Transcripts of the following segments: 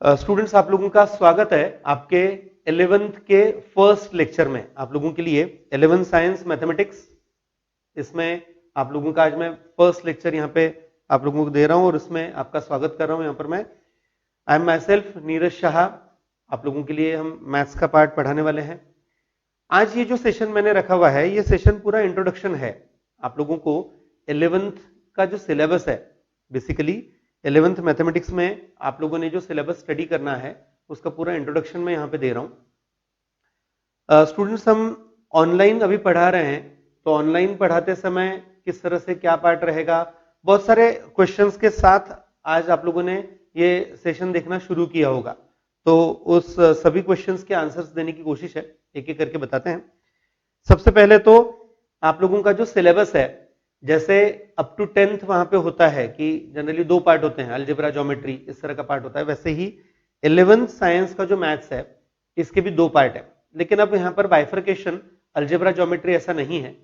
Students, आप लोगों का स्वागत है आपके 11th के फर्स्ट लेक्चर में। आप लोगों के लिए 11 साइंस मैथमेटिक्स, इसमें आप लोगों का आज मैं फर्स्ट लेक्चर यहाँ पे आप लोगों को दे रहा हूँ और इसमें आपका स्वागत कर रहा हूँ। यहाँ पर मैं I am my self Neeraj Shah. आप लोगों के लिए हम मैथ्स का पार्ट पढ़ाने वाले हैं। आज ये जो सेशन मैंने रखा हुआ है, ये सेशन पूरा इंट्रोडक्शन है। आप लोगों को 11th का जो सिलेबस है, बेसिकली 11th मैथमेटिक्स में आप लोगों ने जो सिलेबस स्टडी करना है, उसका पूरा इंट्रोडक्शन मैं यहाँ पे दे रहा हूँ। स्टूडेंट्स, हम ऑनलाइन अभी पढ़ा रहे हैं, तो ऑनलाइन पढ़ाते समय किस तरह से क्या पार्ट रहेगा, बहुत सारे क्वेश्चंस के साथ आज आप लोगों ने ये सेशन देखना शुरू किया होगा। तो उस सभी क्वेश्चंस के आंसर्स देने की कोशिश है, एक एक करके बताते हैं। सबसे पहले तो आप लोगों का जो सिलेबस है, जैसे अप टू 10th वहां पे होता है कि जनरली 2 पार्ट होते हैं, अलजेब्रा, ज्योमेट्री, इस तरह का पार्ट होता है। वैसे ही 11th साइंस का जो मैथ्स है, इसके भी 2 पार्ट है। लेकिन अब यहाँ पर बाइफर्केशन अलजेब्रा ज्योमेट्री ऐसा नहीं है।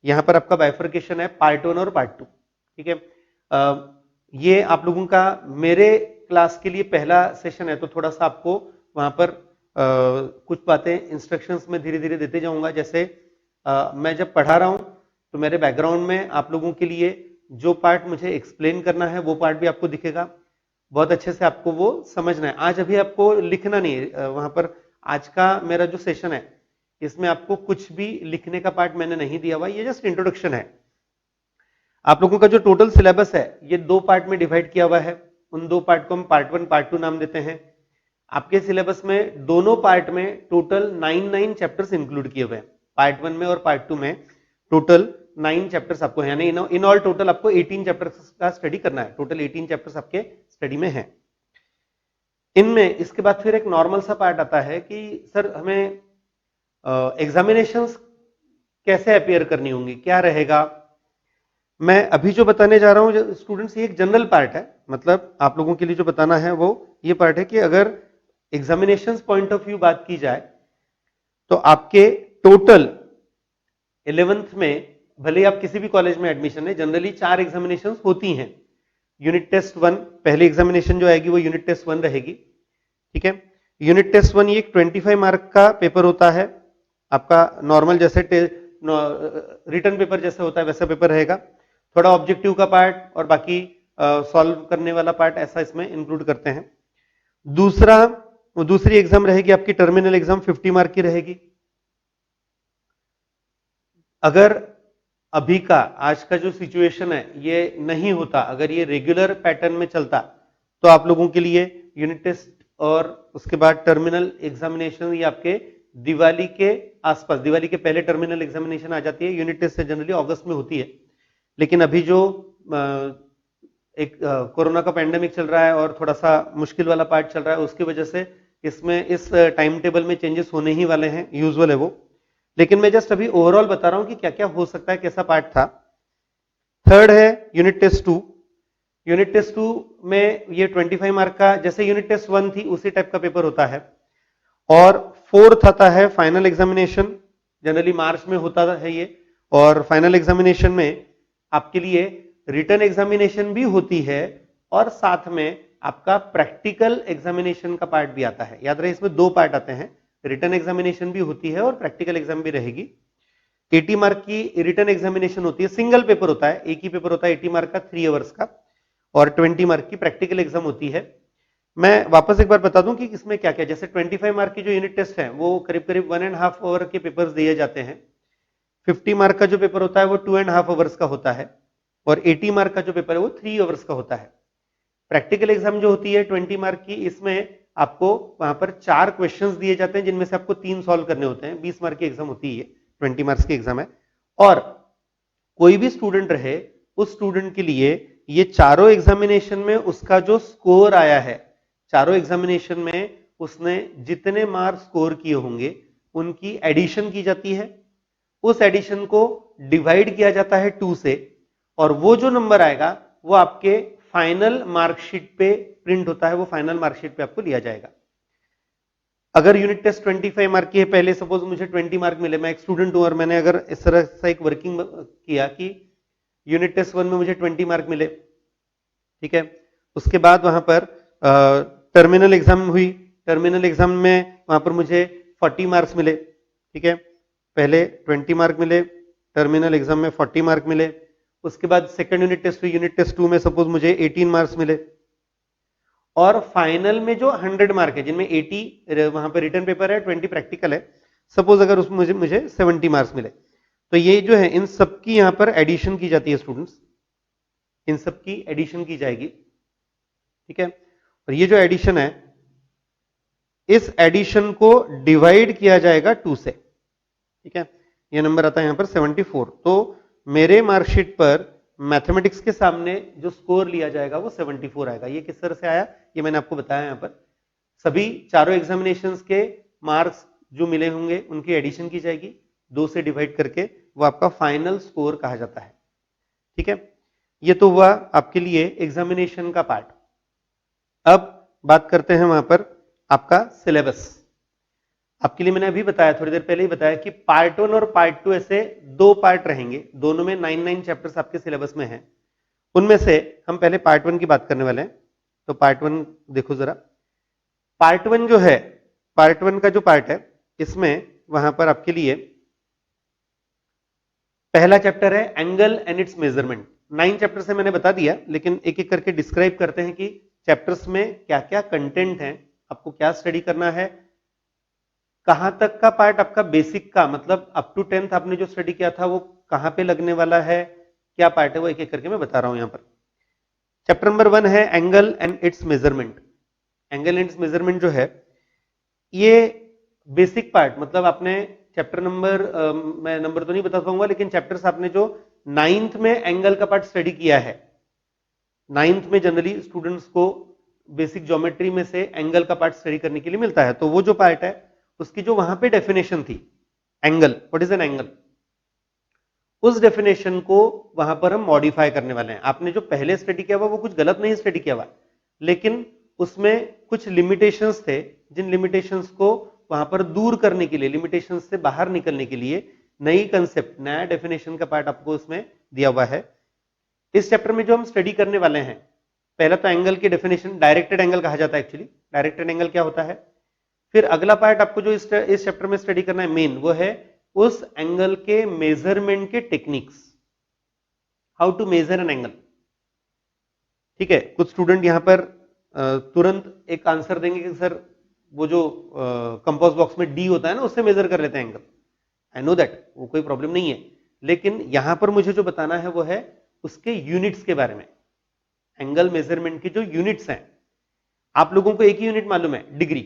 यहाँ पर आपका बाइफर्केशन है पार्ट 1 और पार्ट 2। ठीक है, ये आप लोगों का मेरे क्लास के लिए पहला सेशन है, तो थोड़ा सा आपको वहां पर कुछ बातें इंस्ट्रक्शंस में धीरे धीरे देते जाऊंगा। जैसे मैं जब पढ़ा रहा हूं, तो मेरे बैकग्राउंड में आप लोगों के लिए जो पार्ट मुझे एक्सप्लेन करना है, वो पार्ट भी आपको दिखेगा। बहुत अच्छे से आपको वो समझना है। आज अभी आपको लिखना नहीं है वहां पर। आज का मेरा जो सेशन है, इसमें आपको कुछ भी लिखने का पार्ट मैंने नहीं दिया हुआ, ये जस्ट इंट्रोडक्शन है। आप लोगों का जो टोटल सिलेबस है, ये 2 पार्ट में डिवाइड किया हुआ है। उन 2 पार्ट को हम पार्ट 1 पार्ट 2 नाम देते हैं। आपके सिलेबस में दोनों पार्ट में टोटल 9 चैप्टर्स इंक्लूड किए हुए हैं। पार्ट 1 में और पार्ट 2 में टोटल 9 चैप्टर्स आपको, यानी इन ऑल टोटल आपको 18 चैप्टर्स का स्टडी करना है। टोटल 18 चैप्टर्स आपके स्टडी में है। इनमें इसके बाद फिर एक नॉर्मल सा पार्ट आता है कि सर हमें एग्जामिनेशंस कैसे अपियर करनी होंगी, क्या रहेगा। मैं अभी जो बताने जा रहा हूं स्टूडेंट्स, ये एक जनरल पार्ट है। मतलब आप लोगों के लिए जो बताना है वो ये पार्ट है कि अगर एग्जामिनेशंस पॉइंट ऑफ व्यू बात की जाए, तो आपके टोटल 11th में, भले आप किसी भी कॉलेज में एडमिशन है, जनरली 4 एग्जामिनेशंस होती हैं। यूनिट टेस्ट 1, पहली एग्जामिनेशन जो आएगी वो यूनिट टेस्ट 1 रहेगी। ठीक है, यूनिट टेस्ट 1 ये 25 मार्क का पेपर होता है आपका। नॉर्मल जैसे रिटर्न पेपर जैसे होता है वैसा पेपर रहेगा। थोड़ा ऑब्जेक्टिव का पार्ट और बाकी सॉल्व करने वाला पार्ट ऐसा इसमें इंक्लूड करते हैं। दूसरी एग्जाम रहेगी आपकी टर्मिनल एग्जाम, 50 मार्क की रहेगी। अगर अभी का आज का जो सिचुएशन है ये नहीं होता, अगर ये रेगुलर पैटर्न में चलता, तो आप लोगों के लिए यूनिट टेस्ट और उसके बाद टर्मिनल एग्जामिनेशन ये आपके दिवाली के आसपास, दिवाली के पहले टर्मिनल एग्जामिनेशन आ जाती है। यूनिट टेस्ट से जनरली अगस्त में होती है। लेकिन अभी जो एक कोरोना का पेंडेमिक चल रहा है और थोड़ा सा मुश्किल वाला पार्ट चल रहा है, उसकी वजह से इसमें इस टाइम टेबल में चेंजेस होने ही वाले हैं, यूजुअल है वो। लेकिन मैं जस्ट अभी ओवरऑल बता रहा हूं कि क्या क्या हो सकता है, कैसा पार्ट था। थर्ड है यूनिट टेस्ट 2। यूनिट टेस्ट 2 में ये 25 मार्क का, जैसे यूनिट टेस्ट 1 थी उसी टाइप का पेपर होता है। और फोर्थ आता है फाइनल एग्जामिनेशन, जनरली मार्च में होता है ये। और फाइनल एग्जामिनेशन में आपके लिए रिटन एग्जामिनेशन भी होती है और साथ में आपका प्रैक्टिकल एग्जामिनेशन का पार्ट भी आता है। याद रहे, इसमें 2 पार्ट आते हैं, रिटन एग्जामिनेशन भी होती है और प्रैक्टिकल एग्जाम भी रहेगी। 80 मार्क की रिटन एग्जामिनेशन होती है, सिंगल पेपर होता है, एक ही पेपर होता है 80 मार्क का 3 आवर्स का। और 20 मार्क की प्रैक्टिकल एग्जाम होती है। मैं वापस एक बार बता दूं कि इसमें क्या क्या, जैसे 25 मार्क की जो यूनिट टेस्ट है वो करीब करीब 1.5 आवर के पेपर्स दिए जाते हैं। 50 मार्क का जो पेपर होता है वो 2.5 आवर्स का होता है। और 80 मार्क का जो पेपर है वो 3 आवर्स का होता है। प्रैक्टिकल एग्जाम जो होती है 20 मार्क की, इसमें आपको वहां पर 4 क्वेश्चंस दिए जाते हैं जिनमें से आपको 3 सॉल्व करने होते हैं। 20 मार्क की एग्जाम होती है, 20 मार्क्स की एग्जाम है। और कोई भी स्टूडेंट रहे, उस स्टूडेंट के लिए ये चारों एग्जामिनेशन में उसका जो स्कोर आया है, चारों एग्जामिनेशन में उसने जितने मार्क्स स्कोर किए होंगे उनकी एडिशन की जाती है। उस एडिशन को डिवाइड किया जाता है 2 से, और वो जो नंबर आएगा वो आपके फाइनल मार्कशीट पे प्रिंट होता है, वो फाइनल मार्कशीट पे आपको लिया जाएगा। अगर यूनिट टेस्ट 25 मार्क की है, पहले सपोज मुझे 20 मार्क मिले, मैं एक स्टूडेंट हूं और मैंने अगर इस तरह से एक वर्किंग किया कि यूनिट टेस्ट 1 में मुझे 20 मार्क मिले, ठीक है। उसके बाद वहां पर टर्मिनल एग्जाम हुई, टर्मिनल एग्जाम में वहां पर मुझे 40 मार्क्स मिले, ठीक है, पहले 20 मार्क मिले, टर्मिनल एग्जाम में 40 मार्क मिले, उसके बाद सेकंड यूनिट टेस्ट हुई, यूनिट टेस्ट 2 में सपोज मुझे 18 मार्क्स मिले, और फाइनल में जो 100 मार्क है जिनमें 80 वहां पर रिटर्न पेपर है, 20 प्रैक्टिकल है, सपोज अगर उसमें मुझे 70 मार्क्स मिले, तो ये जो है इन सबकी यहां पर एडिशन की जाती है स्टूडेंट्स, इन सबकी एडिशन की जाएगी, ठीक है, और ये जो एडिशन है इस एडिशन को डिवाइड किया जाएगा 2 से, ठीक है, ये नंबर आता है यहां पर 74। तो मेरे मार्कशीट पर मैथमेटिक्स के सामने जो स्कोर लिया जाएगा वो 74 आएगा। ये किस तरह से आया ये मैंने आपको बताया, यहां पर सभी चारों एग्जामिनेशंस के मार्क्स जो मिले होंगे उनकी एडिशन की जाएगी, 2 से डिवाइड करके, वो आपका फाइनल स्कोर कहा जाता है, ठीक है। ये तो हुआ आपके लिए एग्जामिनेशन का पार्ट। अब बात करते हैं वहां पर आपका सिलेबस। आपके लिए मैंने अभी बताया, थोड़ी देर पहले ही बताया कि पार्ट 1 और पार्ट 2 ऐसे 2 पार्ट रहेंगे, दोनों में 9 चैप्टर्स आपके सिलेबस में हैं। उनमें से हम पहले पार्ट 1 की बात करने वाले हैं। तो पार्ट 1 देखो जरा। पार्ट 1 जो है, पार्ट 1 का जो पार्ट है इसमें वहां पर आपके लिए पहला चैप्टर है angle and it's measurement. 9 chapter से मैंने बता दिया, लेकिन एक एक करके डिस्क्राइब करते हैं कि चैप्टर्स में क्या क्या कंटेंट है, आपको क्या स्टडी करना है, कहां तक का पार्ट आपका बेसिक का, मतलब अप टू 10th आपने जो स्टडी किया था वो कहां पे लगने वाला है, क्या पार्ट है, वो एक एक करके मैं बता रहा हूं यहां पर। चैप्टर नंबर 1 है angle and it's measurement. Angle and it's measurement जो है ये बेसिक पार्ट, मतलब आपने चैप्टर नंबर मैं नंबर तो नहीं बता पाऊंगा, लेकिन चैप्टर्स आपने जो 9th में एंगल का पार्ट स्टडी किया है, 9th में जनरली स्टूडेंट्स को बेसिक ज्योमेट्री में से एंगल का पार्ट स्टडी करने के लिए मिलता है, तो वो जो पार्ट है उसकी जो वहां पे डेफिनेशन थी angle, what is an angle, उस डेफिनेशन को वहां पर हम मॉडिफाई करने वाले हैं। आपने जो पहले स्टडी किया हुआ वो कुछ गलत नहीं स्टडी किया हुआ, लेकिन उसमें कुछ लिमिटेशंस थे, जिन लिमिटेशंस को वहां पर दूर करने के लिए, लिमिटेशंस से बाहर निकलने के लिए नई कंसेप्ट, नया डेफिनेशन का पार्ट आपको उसमें दिया हुआ है। इस चैप्टर में जो हम स्टडी करने वाले हैं, पहला तो एंगल की डेफिनेशन, डायरेक्टेड एंगल कहा जाता है एक्चुअली, डायरेक्टेड एंगल क्या होता है। फिर अगला पार्ट आपको जो इस चैप्टर में स्टडी करना है मेन, वो है उस एंगल के मेजरमेंट के techniques, how to measure an angle, ठीक है। कुछ स्टूडेंट यहां पर तुरंत एक आंसर देंगे कि सर वो जो कंपास बॉक्स में डी होता है ना, उससे मेजर कर लेते हैं एंगल। आई नो दैट, वो कोई प्रॉब्लम नहीं है, लेकिन यहां पर मुझे जो बताना है वो है उसके यूनिट्स के बारे में। एंगल मेजरमेंट की जो यूनिट्स हैं, आप लोगों को एक ही यूनिट मालूम है, डिग्री,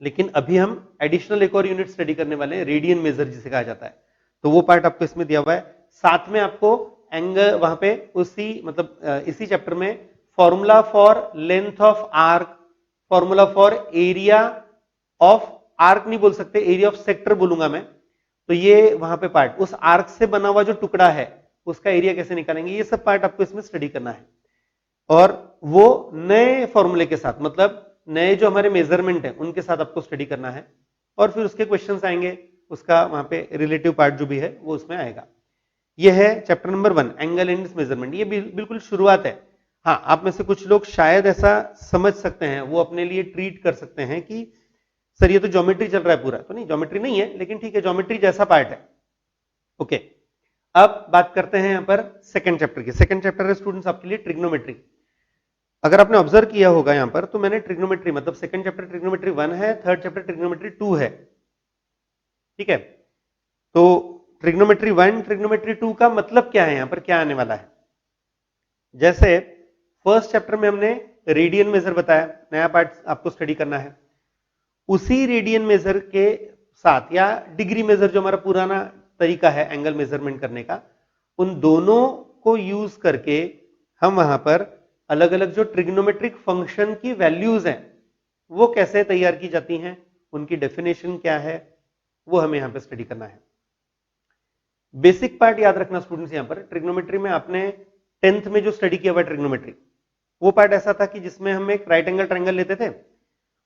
लेकिन अभी हम एडिशनल एक और यूनिट स्टडी करने वाले हैं, रेडियन मेजर जिसे कहा जाता है, तो वो पार्ट आपको इसमें दिया हुआ है। साथ में आपको एंगल वहां पे उसी मतलब इसी चैप्टर में formula for length of arc, formula for area of arc नहीं बोल सकते, एरिया ऑफ सेक्टर बोलूंगा मैं, तो ये वहां पे पार्ट, उस आर्क से बना हुआ जो टुकड़ा है उसका एरिया कैसे निकालेंगे, ये सब पार्ट आपको इसमें स्टडी करना है। और वो नए फॉर्मूले के साथ, मतलब नए जो हमारे मेजरमेंट है उनके साथ आपको स्टडी करना है, और फिर उसके क्वेश्चंस आएंगे, उसका वहां पे रिलेटिव पार्ट जो भी है वो उसमें आएगा। ये है chapter number 1 angle and measurement. ये बिल्कुल शुरुआत है। हाँ, आप में से कुछ लोग शायद ऐसा समझ सकते हैं, वो अपने लिए ट्रीट कर सकते हैं कि सर ये तो ज्योमेट्री चल रहा है पूरा, तो नहीं ज्योमेट्री नहीं है, लेकिन ठीक है ज्योमेट्री जैसा पार्ट है। ओके, अब बात करते हैं यहां पर सेकंड चैप्टर की। सेकंड चैप्टर है स्टूडेंट्स आपके लिए ट्रिग्नोमेट्री। अगर आपने ऑब्जर्व किया होगा यहां पर, तो मैंने ट्रिग्नोमेट्री मतलब सेकंड चैप्टर ट्रिग्नोमेट्री 1 है, थर्ड चैप्टर ट्रिग्नोमेट्री 2 है, ठीक है। तो ट्रिग्नोमेट्री 1 ट्रिग्नोमेट्री 2 का मतलब क्या है, यहां पर क्या आने वाला है। जैसे फर्स्ट चैप्टर में हमने रेडियन मेजर बताया, नया पार्ट आपको स्टडी करना है, उसी रेडियन मेजर के साथ या डिग्री मेजर जो हमारा पुराना तरीका है एंगल मेजरमेंट करने का, उन दोनों को यूज करके हम वहां पर अलग अलग जो ट्रिग्नोमेट्रिक फंक्शन की वैल्यूज हैं वो कैसे तैयार की जाती हैं, उनकी डेफिनेशन क्या है, वो हमें यहां पे स्टडी करना है। बेसिक पार्ट याद रखना स्टूडेंट्स, यहां पर ट्रिग्नोमेट्री में आपने 10th में जो स्टडी किया हुआ ट्रिग्नोमेट्री, वो पार्ट ऐसा था कि जिसमें हम एक राइट एंगल ट्रायंगल लेते थे,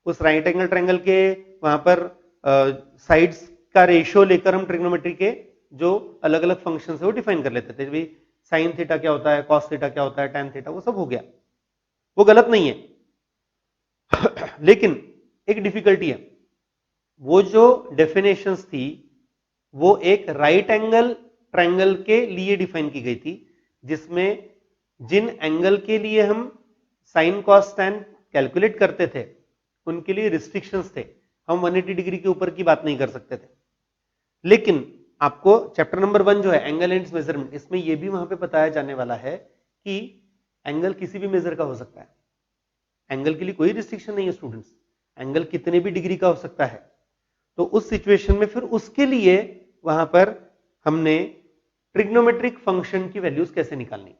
उस राइट एंगल ट्रायंगल के वहां पर साइड्स का रेशियो लेकर हम ट्रिग्नोमेट्री के जो अलग अलग फंक्शन है वो डिफाइन कर लेते थे। भाई साइन थीटा क्या होता है, कॉस थीटा क्या होता है, टैन थीटा, वो सब हो गया, वो गलत नहीं है। लेकिन एक डिफिकल्टी है, वो जो डेफिनेशंस थी वो एक राइट एंगल ट्रायंगल के लिए डिफाइन की गई थी, जिसमें जिन एंगल के लिए हम साइन कॉस टैन कैलकुलेट करते थे उनके लिए रिस्ट्रिक्शंस थे, हम 180 डिग्री के ऊपर की बात नहीं कर सकते थे। लेकिन आपको चैप्टर नंबर 1 जो है एंगल एंड मेजरमेंट, इसमें यह भी वहां पे बताया जाने वाला है कि एंगल किसी भी मेजर का हो सकता है, एंगल के लिए कोई रिस्ट्रिक्शन नहीं है स्टूडेंट्स, एंगल कितने भी डिग्री का हो सकता है। तो उस सिचुएशन में फिर उसके लिए वहां पर हमने ट्रिग्नोमेट्रिक फंक्शन की वैल्यूज कैसे निकालनी।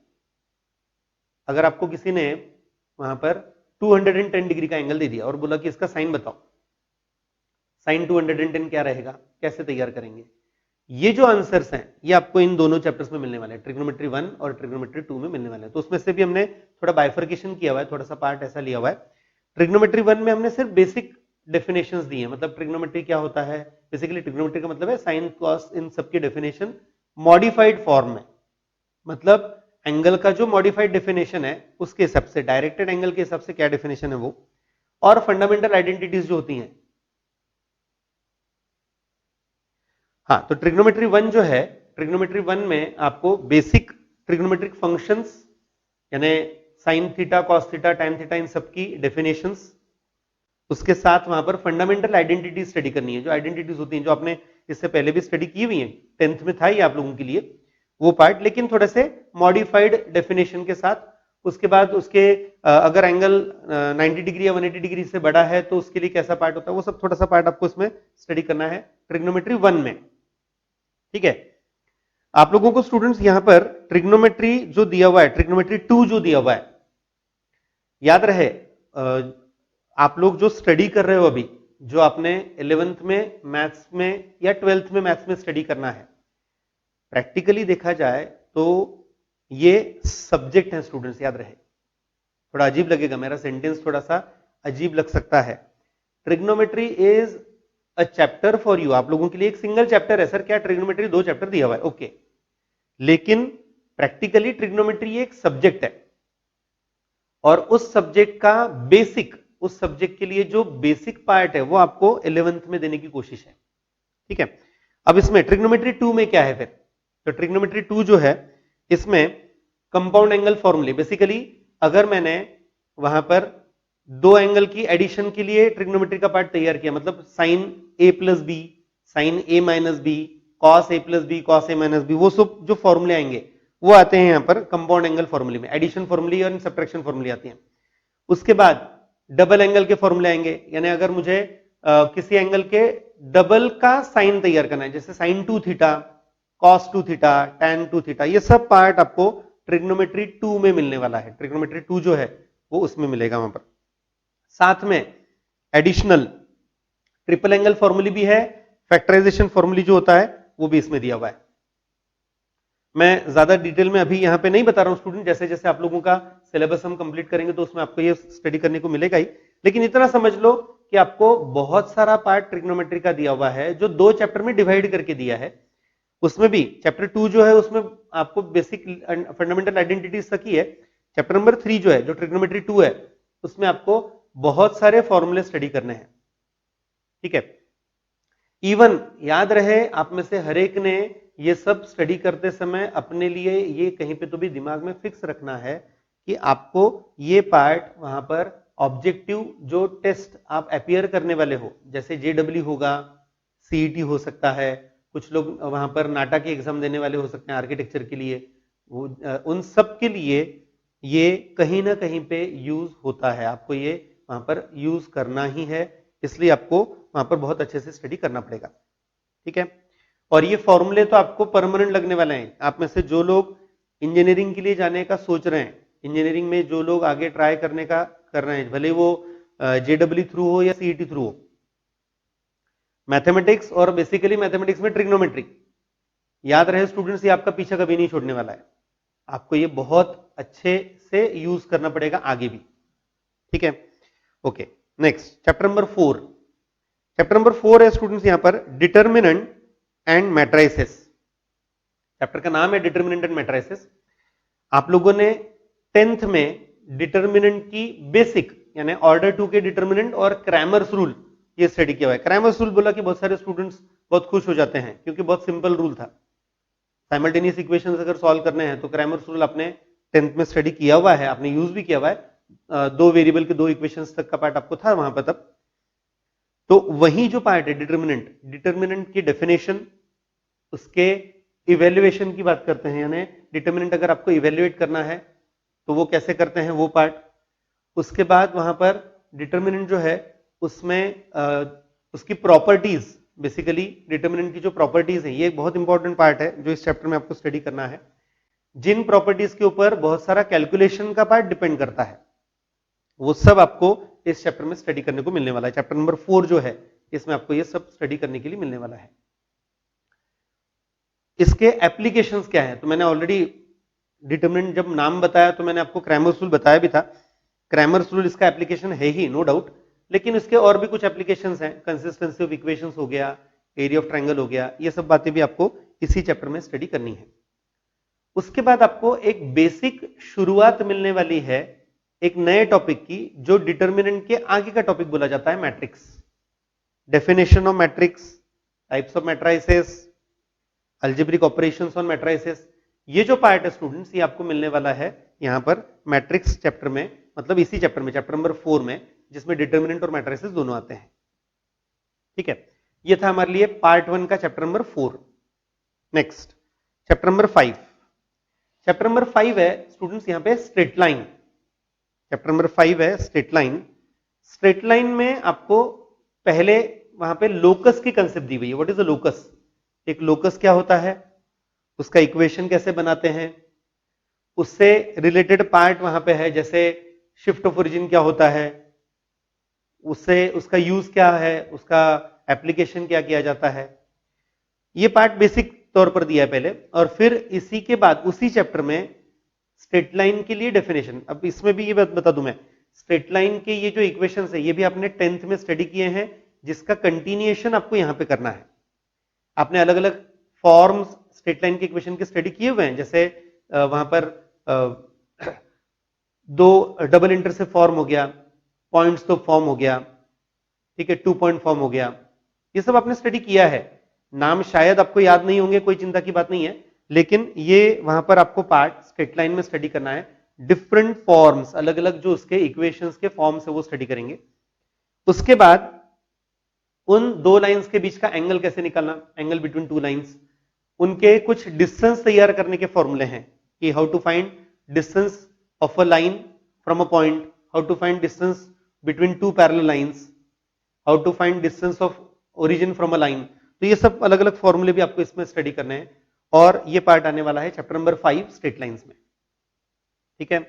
अगर आपको किसी ने वहां पर 210 डिग्री का एंगल दे दिया और बोला कि इसका साइन बताओ, साइन 210 क्या रहेगा, कैसे तैयार करेंगे, ये जो आंसर्स हैं ये आपको इन दोनों चैप्टर्स में मिलने वाले हैं, ट्रिग्नोमेट्री 1 और ट्रिग्नोमेट्री 2 में मिलने वाले हैं। तो उसमें से भी हमने थोड़ा बाइफर्केशन किया हुआ है, थोड़ा सा पार्ट ऐसा लिया हुआ है। ट्रिग्नोमेट्री 1 में हमने सिर्फ बेसिक डेफिनेशंस दी है, मतलब ट्रिग्नोमेट्री क्या होता है, बेसिकली ट्रिग्नोमेट्री का मतलब है साइन कॉस इन सबकी डेफिनेशन मॉडिफाइड फॉर्म में, मतलब एंगल का जो मॉडिफाइड डेफिनेशन है उसके हिसाब से, डायरेक्टेड एंगल के हिसाब से क्या डेफिनेशन है वो, और फंडामेंटल आइडेंटिटीज जो होती हैं। हाँ, तो ट्रिग्नोमेट्री 1 जो है, ट्रिग्नोमेट्री 1 में आपको बेसिक ट्रिग्नोमेट्रिक फंक्शंस यानी sine theta, cos theta, tan theta, इन सबकी डेफिनेशंस, उसके साथ वहां पर फंडामेंटल आइडेंटिटी स्टडी करनी है, जो आइडेंटिटीज होती हैं जो आपने इससे पहले भी स्टडी की हुई है, 10th में था ये आप लोगों के लिए वो पार्ट, लेकिन थोड़े से मॉडिफाइड डेफिनेशन के साथ। उसके बाद उसके अगर एंगल 90 डिग्री या 180 डिग्री से बड़ा है तो उसके लिए कैसा पार्ट होता है, वो सब थोड़ा सा पार्ट आपको इसमें स्टडी करना है ट्रिग्नोमेट्री 1 में। ठीक है, आप लोगों को स्टूडेंट्स यहां पर ट्रिग्नोमेट्री जो दिया हुआ है, ट्रिग्नोमेट्री 2 जो दिया हुआ है, याद रहे आप लोग जो स्टडी कर रहे हो अभी, जो आपने 11th में मैथ्स में या 12th में मैथ्स में स्टडी करना है, प्रैक्टिकली देखा जाए तो ये सब्जेक्ट है स्टूडेंट्स, याद रहे। थोड़ा अजीब लगेगा, मेरा सेंटेंस थोड़ा सा अजीब लग सकता है। Trigonometry is a chapter for you, आप लोगों के लिए एक सिंगल चैप्टर है। सर क्या ट्रिग्नोमेट्री 2 चैप्टर दिया हुआ है? ओके, लेकिन प्रैक्टिकली ट्रिग्नोमेट्री एक सब्जेक्ट है और उस सब्जेक्ट का बेसिक, उस सब्जेक्ट के लिए जो बेसिक पार्ट है वो आपको 11th में देने की कोशिश है। ठीक है, अब इसमें ट्रिग्नोमेट्री 2 में क्या है फिर, तो ट्रिग्नोमेट्री 2 जो है इसमें कंपाउंड एंगल फॉर्मूले, बेसिकली अगर मैंने वहां पर दो एंगल की एडिशन के लिए ट्रिग्नोमेट्री का पार्ट तैयार किया, मतलब sign A plus B, sign A minus B, cos A plus B, cos A minus B, वो सब जो फॉर्मूले आएंगे वो आते हैं यहां पर कंपाउंड एंगल फॉर्मूले में, एडिशन फॉर्मूले और सब्ट्रैक्शन फॉर्मूले आती हैं। उसके बाद डबल एंगल के फॉर्मूले आएंगे, यानी अगर मुझे किसी एंगल के डबल का साइन तैयार करना है, जैसे sine 2 theta, cos 2 theta, tan 2 theta, ये सब पार्ट आपको ट्रिग्नोमेट्री 2 में मिलने वाला है। ट्रिग्नोमेट्री 2 जो है वो उसमें मिलेगा वहां पर। साथ में एडिशनल ट्रिपल एंगल फॉर्मूले भी है, फैक्टराइजेशन फॉर्मूले जो होता है वो भी इसमें दिया हुआ है। मैं ज्यादा डिटेल में अभी यहां पे नहीं बता रहा हूं स्टूडेंट, जैसे जैसे आप लोगों का सिलेबस हम कंप्लीट करेंगे तो उसमें आपको ये स्टडी करने को मिलेगा ही, लेकिन इतना समझ लो कि आपको बहुत सारा पार्ट ट्रिग्नोमेट्री का दिया हुआ है जो 2 चैप्टर में डिवाइड करके दिया है। उसमें भी चैप्टर 2 जो है उसमें आपको बेसिक फंडामेंटल आइडेंटिटीज तक ही है। चैप्टर नंबर 3 जो है, जो ट्रिग्नोमेट्री 2 है, उसमें आपको बहुत सारे फॉर्मूले स्टडी करने हैं। ठीक है, इवन याद रहे आप में से हर एक ने ये सब स्टडी करते समय अपने लिए ये कहीं पे तो भी दिमाग में फिक्स रखना है कि आपको ये पार्ट वहां पर ऑब्जेक्टिव जो टेस्ट आप अपियर करने वाले हो, जैसे जेडब्ल्यू होगा, सीईटी हो सकता है, कुछ लोग वहां पर नाटा के एग्जाम देने वाले हो सकते हैं आर्किटेक्चर के लिए, वो उन सब के लिए ये कहीं ना कहीं पे यूज होता है, आपको ये वहां पर यूज करना ही है, इसलिए आपको वहां पर बहुत अच्छे से स्टडी करना पड़ेगा। ठीक है, और ये फॉर्मूले तो आपको परमानेंट लगने वाले हैं। आप में से जो लोग इंजीनियरिंग के लिए जाने का सोच रहे हैं, इंजीनियरिंग में जो लोग आगे ट्राई करने का कर रहे हैं, भले वो जेडब्ल्यू थ्रू हो या सीईटी थ्रू हो, मैथमेटिक्स और बेसिकली मैथमेटिक्स में ट्रिग्नोमेट्री, याद रहे स्टूडेंट्स ये आपका पीछा कभी नहीं छोड़ने वाला है, आपको ये बहुत अच्छे से यूज करना पड़ेगा आगे भी। ठीक है, okay, next chapter number 4। Chapter number 4 है स्टूडेंट्स यहां पर डिटर्मिनेंट एंड मैट्राइसेस। चैप्टर का नाम है डिटर्मिनेंट एंड मैट्राइसेस। आप लोगों ने 10th में डिटर्मिनेंट की बेसिक यानी ऑर्डर 2 के डिटर्मिनेंट और क्रैमर्स रूल ये स्टडी किया हुआ है। क्रैमर्स रूल बोला कि बहुत सारे स्टूडेंट्स बहुत खुश हो जाते हैं क्योंकि बहुत सिंपल रूल था। साइमल्टेनियस इक्वेशंस अगर सॉल्व करने हैं तो क्रैमर्स रूल आपने 10th में स्टडी किया हुआ है, आपने यूज भी किया हुआ है। दो वेरिएबल के दो इक्वेशंस तक का पार्ट आपको था वहां पर तब। तो वही जो पार्ट है डिटर्मिनेंट, डिटर्मिनेंट की डेफिनेशन, उसके इवेल्युएशन की बात करते हैं, यानी डिटर्मिनेंट अगर आपको इवेल्युएट करना है तो वो कैसे करते हैं वो पार्ट। उसके बाद वहां पर डिटर्मिनेंट जो है उसमें उसकी प्रॉपर्टीज, बेसिकली डिटर्मिनेंट की जो प्रॉपर्टीज है, ये एक बहुत इंपॉर्टेंट पार्ट है जो इस चैप्टर में आपको स्टडी करना है। जिन प्रॉपर्टीज के ऊपर बहुत सारा कैलकुलेशन का पार्ट डिपेंड करता है वो सब आपको इस चैप्टर में स्टडी करने को मिलने वाला है। चैप्टर नंबर 4 जो है इसमें आपको ये सब स्टडी करने के लिए मिलने वाला है। इसके एप्लीकेशंस क्या है, तो मैंने ऑलरेडी डिटर्मिनेंट जब नाम बताया तो मैंने आपको क्रैमर्स रूल बताया भी था। क्रैमर्स रूल इसका एप्लीकेशन है ही, नो डाउट, लेकिन इसके और भी कुछ एप्लीकेशंस हैं। कंसिस्टेंसी ऑफ इक्वेशंस हो गया, एरिया ऑफ ट्रायंगल हो गया, ये सब बातें भी आपको इसी चैप्टर में स्टडी करनी है। उसके बाद आपको एक बेसिक शुरुआत मिलने वाली है एक नए टॉपिक की, जो डिटर्मिनेंट के आगे का टॉपिक बोला जाता है matrix. Definition of matrix, types of matrices, algebraic operations on matrices, ये जो पार्ट है स्टूडेंट्स ये आपको मिलने वाला है यहां पर मैट्रिक्स चैप्टर में, मतलब इसी चैप्टर में, चैप्टर नंबर 4 में, जिसमें डिटर्मिनेंट और मैट्राइसेस दोनों आते हैं। ठीक है, ये था हमारे लिए पार्ट 1 का chapter number 4। Next chapter number 5। Chapter number 5 है स्टूडेंट्स यहां पे स्ट्रेट लाइन। चैप्टर नंबर 5 है स्ट्रेट लाइन। स्ट्रेट लाइन में आपको पहले वहां पे लोकस की कंसेप्ट दी हुई है। What is a locus? एक लोकस क्या होता है, उसका इक्वेशन कैसे बनाते हैं, उससे रिलेटेड पार्ट वहां पे है, जैसे शिफ्ट ऑफ ओरिजिन क्या होता है, उससे उसका यूज क्या है, उसका एप्लीकेशन क्या किया जाता है, ये पार्ट बेसिक तौर पर दिया है पहले। और फिर इसी के बाद उसी चैप्टर में स्ट्रेट लाइन के लिए डेफिनेशन। अब इसमें भी ये बात बता दूं मैं, स्ट्रेट लाइन के ये जो इक्वेशंस है ये भी आपने 10th में स्टडी किए हैं, जिसका कंटिन्यूएशन आपको यहां पे करना है। आपने अलग अलग फॉर्म्स स्ट्रेट लाइन के इक्वेशन के स्टडी किए हुए हैं, जैसे वहां पर दो डबल इंटरसेप्ट फॉर्म हो गया, पॉइंट्स तो फॉर्म हो गया, ठीक है, 2 पॉइंट फॉर्म हो गया, ये सब आपने स्टडी किया है। नाम शायद आपको याद नहीं होंगे, कोई चिंता की बात नहीं है, लेकिन ये वहां पर आपको पार्ट स्ट्रेट लाइन में स्टडी करना है। डिफरेंट फॉर्म्स, अलग अलग जो उसके इक्वेशंस के फॉर्म्स है वो स्टडी करेंगे। उसके बाद उन दो लाइंस के बीच का एंगल कैसे निकालना, एंगल बिटवीन टू लाइंस, उनके कुछ डिस्टेंस तैयार करने के फॉर्मूले हैं कि how to find distance of a line from a point, how to find distance between two parallel lines, how to find distance of origin from a line. तो ये सब अलग अलग फॉर्मूले भी आपको इसमें स्टडी करने हैं, और ये पार्ट आने वाला है चैप्टर नंबर 5 स्ट्रेट लाइंस में। ठीक है,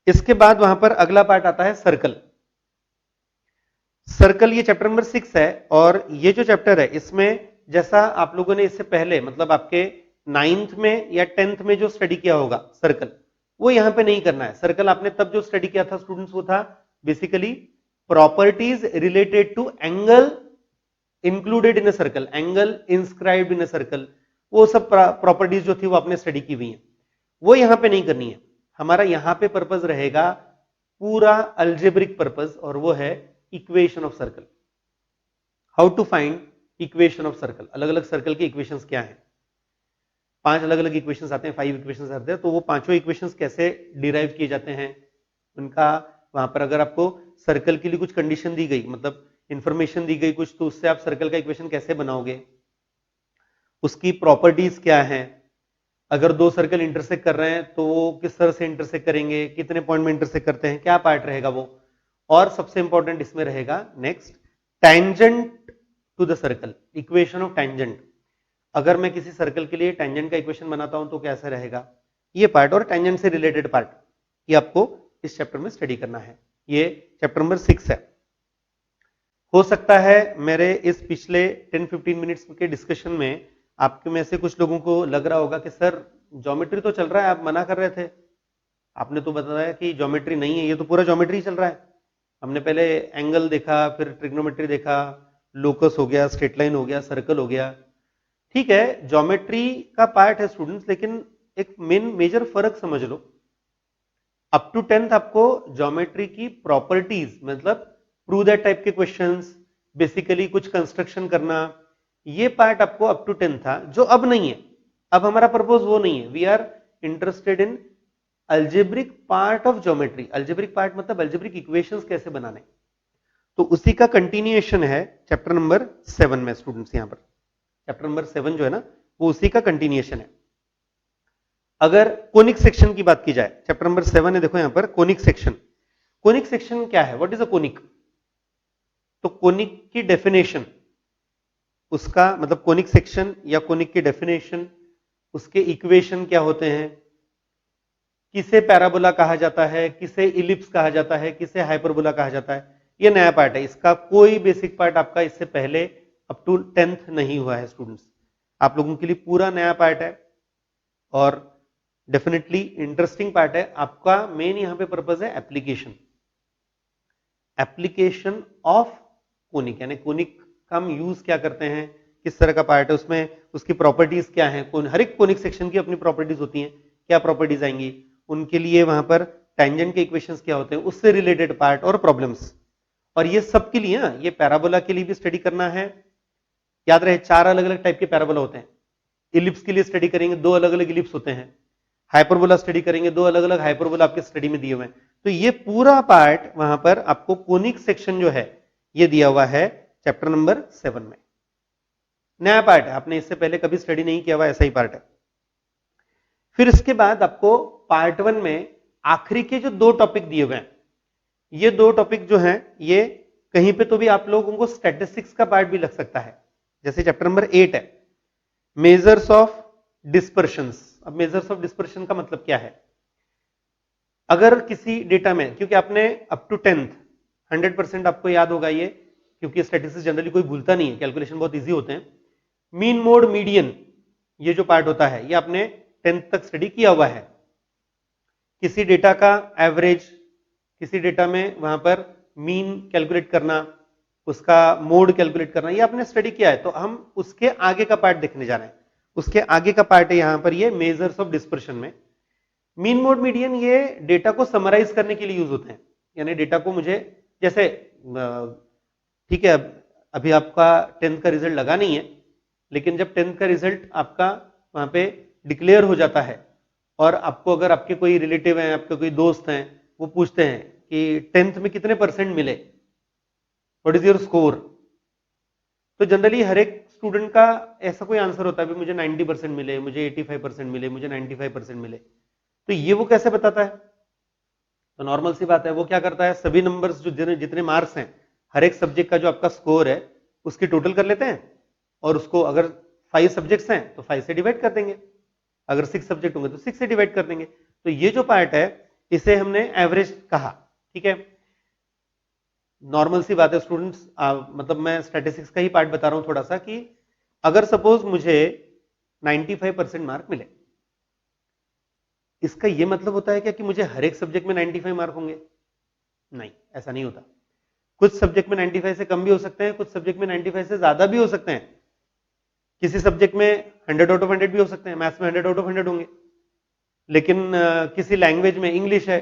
इसके बाद वहां पर अगला पार्ट आता है सर्कल। सर्कल ये चैप्टर नंबर 6 है, और ये जो चैप्टर है इसमें जैसा आप लोगों ने इससे पहले, मतलब आपके 9th में या 10th में जो स्टडी किया होगा सर्कल, वो यहां पे नहीं करना है। सर्कल आपने तब जो स्टडी किया था स्टूडेंट्स, वो था basically properties related to angle included in a circle, angle inscribed in a circle, वो सब प्रॉपर्टीज जो थी वो आपने स्टडी की हुई है, वो यहां पे नहीं करनी है। हमारा यहां पे पर्पज रहेगा पूरा अल्जेब्रिक पर्पज, और वो है equation of circle. How to find equation of circle, अलग अलग सर्कल के इक्वेशंस क्या हैं, 5 अलग अलग इक्वेशंस आते हैं, 5 इक्वेशंस आते हैं, तो वो पांचों इक्वेशंस कैसे डिराइव किए जाते हैं उनका, वहां पर अगर आपको सर्कल के लिए कुछ कंडीशन दी गई, मतलब इंफॉर्मेशन दी गई कुछ, तो उससे आप सर्कल का इक्वेशन कैसे बनाओगे, उसकी प्रॉपर्टीज क्या है, अगर दो सर्कल इंटरसेक्ट कर रहे हैं तो वो किस तरह से इंटरसेक्ट करेंगे, कितने पॉइंट में इंटरसेक्ट करते हैं, क्या पार्ट रहेगा वो, और सबसे इंपॉर्टेंट इसमें रहेगा next tangent to the circle, equation of tangent. अगर मैं किसी सर्कल के लिए टेंजेंट का इक्वेशन बनाता हूं तो कैसे रहेगा, ये पार्ट, और टेंजेंट से रिलेटेड पार्ट, ये आपको इस चैप्टर में स्टडी करना है। ये चैप्टर नंबर 6 है। हो सकता है मेरे इस पिछले 10-15 मिनट्स के डिस्कशन में आपके में से कुछ लोगों को लग रहा होगा कि सर ज्योमेट्री तो चल रहा है, आप मना कर रहे थे, आपने तो बताया कि ज्योमेट्री नहीं है, ये तो पूरा ज्योमेट्री चल रहा है। हमने पहले एंगल देखा, फिर ट्रिग्नोमेट्री देखा, लोकस हो गया, स्ट्रेट लाइन हो गया, सर्कल हो गया। ठीक है, ज्योमेट्री का पार्ट है स्टूडेंट्स, लेकिन एक मेजर फर्क समझ लो। अप टू 10th आपको ज्योमेट्री की प्रॉपर्टीज मतलब प्रूव दैट टाइप के क्वेश्चंस, बेसिकली कुछ कंस्ट्रक्शन करना, ये पार्ट आपको अप टू 10 था, जो अब नहीं है। अब हमारा पर्पज वो नहीं है। We are interested in algebraic part of geometry. Algebraic part मतलब अल्जेब्रिक इक्वेशंस कैसे बनाने, तो उसी का कंटिन्यूएशन है चैप्टर नंबर 7 में स्टूडेंट्स। यहां पर चैप्टर नंबर 7 जो है ना, वो उसी का कंटिन्यूएशन है। अगर कोनिक सेक्शन की बात की जाए, चैप्टर नंबर 7 है, देखो यहां पर कोनिक सेक्शन। कोनिक सेक्शन क्या है, व्हाट इज अ कोनिक? तो कोनिक की डेफिनेशन, उसका मतलब कोनिक सेक्शन या कोनिक की डेफिनेशन, उसके इक्वेशन क्या होते हैं, किसे पैराबोला कहा जाता है, किसे इलिप्स कहा जाता है, किसे हाइपरबोला कहा जाता है, ये नया पार्ट है। इसका कोई बेसिक पार्ट आपका इससे पहले अप टू 10th नहीं हुआ है स्टूडेंट्स। आप लोगों के लिए पूरा नया पार्ट है और डेफिनेटली इंटरेस्टिंग पार्ट है। आपका मेन यहां पे पर्पज है एप्लीकेशन, एप्लीकेशन ऑफ कोनिक, यानी कोनिक का हम यूज क्या करते हैं, किस तरह का पार्ट है, उसमें उसकी प्रॉपर्टीज क्या है। हर एक कोनिक सेक्शन की अपनी प्रॉपर्टीज होती हैं, क्या प्रॉपर्टीज आएंगी उनके लिए, वहां पर टेंजेंट के इक्वेशंस क्या होते हैं, उससे रिलेटेड पार्ट और प्रॉब्लम्स। और ये सब के लिए, ये पैराबोला के लिए भी स्टडी करना है। याद रहे 4 अलग अलग टाइप के पैराबोला होते हैं। इलिप्स के लिए स्टडी करेंगे, 2 अलग अलग इलिप्स होते हैं। हाइपरबोला स्टडी करेंगे, 2 अलग अलग हाइपरबोला आपके स्टडी में दिए हुए हैं। तो ये पूरा पार्ट वहां पर आपको कोनिक सेक्शन जो है ये दिया हुआ है चैप्टर नंबर 7 में। नया पार्ट है, आपने इससे पहले कभी स्टडी नहीं किया हुआ, ऐसा ही पार्ट है। फिर इसके बाद आपको पार्ट 1 में आखिरी के जो 2 टॉपिक दिए हुए हैं, ये 2 टॉपिक जो हैं, ये कहीं पे तो भी आप लोगों को स्टैटिस्टिक्स का पार्ट भी लग सकता है। जैसे चैप्टर नंबर 8 है मेजर्स ऑफ डिस्पर्शंस। अब मेजर्स ऑफ डिस्पर्शन का मतलब क्या है, अगर किसी डेटा में, क्योंकि आपने अप टू 10th 100% आपको याद होगा ये, क्योंकि स्टैटिस्टिक्स जनरली कोई भूलता नहीं है, कैलकुलेशन बहुत इजी होते हैं। मीन मोड मीडियन ये जो पार्ट होता है, ये आपने 10th तक स्टडी किया हुआ है। किसी डेटा का एवरेज, किसी डेटा में वहां पर मीन कैलकुलेट करना, उसका मोड कैलकुलेट करना, ये आपने स्टडी किया है। तो हम उसके आगे का पार्ट देखने जा रहे हैं। उसके आगे का पार्ट है यहां पर ये मेजर्स ऑफ डिस्पर्शन में। मीन मोड मीडियन ये डेटा को समराइज करने के लिए यूज होते हैं। यानी डेटा को मुझे, जैसे ठीक है, अभी आपका 10th का रिजल्ट लगा नहीं है, लेकिन जब 10th का रिजल्ट आपका वहां पे डिक्लेयर हो जाता है और आपको अगर आपके कोई रिलेटिव हैं, आपके कोई दोस्त हैं, वो पूछते हैं कि 10th में कितने परसेंट मिले, व्हाट इज योर स्कोर, तो जनरली हर एक स्टूडेंट का ऐसा कोई आंसर होता है, मुझे 90% मिले, मुझे 85% मिले, मुझे 95% मिले। तो ये वो कैसे बताता है, तो नॉर्मल सी बात है, वो क्या करता है, सभी नंबर्स जो जितने मार्क्स हैं हर एक सब्जेक्ट का जो आपका स्कोर है उसकी टोटल कर लेते हैं, और उसको अगर 5 सब्जेक्ट्स हैं तो 5 से डिवाइड कर देंगे, अगर 6 सब्जेक्ट होंगे तो 6 से डिवाइड कर देंगे। तो ये जो पार्ट है इसे हमने एवरेज कहा। ठीक है, नॉर्मल सी बात है स्टूडेंट्स, मतलब मैं स्टैटिस्टिक्स का ही पार्ट बता रहा हूं थोड़ा सा, कि अगर सपोज मुझे 95% मार्क मिले, इसका यह मतलब होता है क्या कि मुझे हर एक सब्जेक्ट में 95 मार्क होंगे? नहीं, ऐसा नहीं होता। कुछ सब्जेक्ट में 95 से कम भी हो सकते हैं, कुछ सब्जेक्ट में 95 से ज्यादा भी हो सकते हैं, किसी सब्जेक्ट में 100 आउट ऑफ 100 भी हो सकते हैं, मैथ्स में 100 आउट ऑफ 100 होंगे, लेकिन किसी लैंग्वेज में, इंग्लिश है,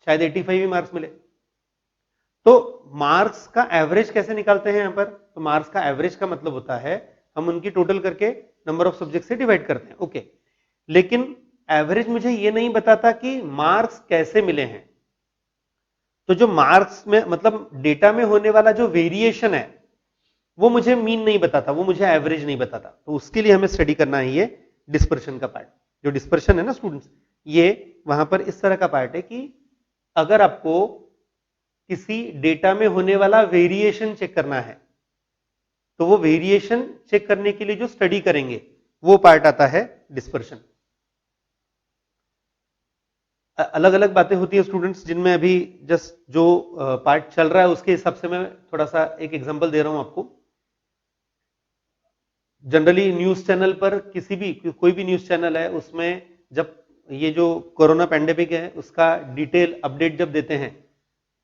शायद 85 भी मार्क्स मिले। तो मार्क्स का एवरेज कैसे निकालते हैं यहां पर, तो मार्क्स का एवरेज का मतलब होता है हम उनकी टोटल करके नंबर ऑफ सब्जेक्ट से डिवाइड करते हैं। ओके, लेकिन एवरेज मुझे ये नहीं बताता कि मार्क्स कैसे मिले हैं। तो जो मार्क्स में मतलब डेटा में होने वाला जो वेरिएशन है वो मुझे मीन नहीं बताता, वो मुझे एवरेज नहीं बताता। तो उसके लिए हमें स्टडी करना है ये डिस्पर्शन का पार्ट। जो डिस्पर्शन है ना स्टूडेंट्स, ये वहां पर इस तरह का पार्ट है कि अगर आपको किसी डेटा में होने वाला वेरिएशन चेक करना है, तो वो वेरिएशन चेक करने के लिए जो स्टडी करेंगे वो पार्ट आता है डिस्पर्शन। अलग अलग बातें होती है स्टूडेंट्स, जिनमें अभी जस्ट जो पार्ट चल रहा है उसके हिसाब से मैं थोड़ा सा एक एग्जांपल दे रहा हूं आपको। जनरली न्यूज चैनल पर, किसी भी कोई भी न्यूज चैनल है, उसमें जब ये जो कोरोना पैंडेमिक है उसका डिटेल अपडेट जब देते हैं,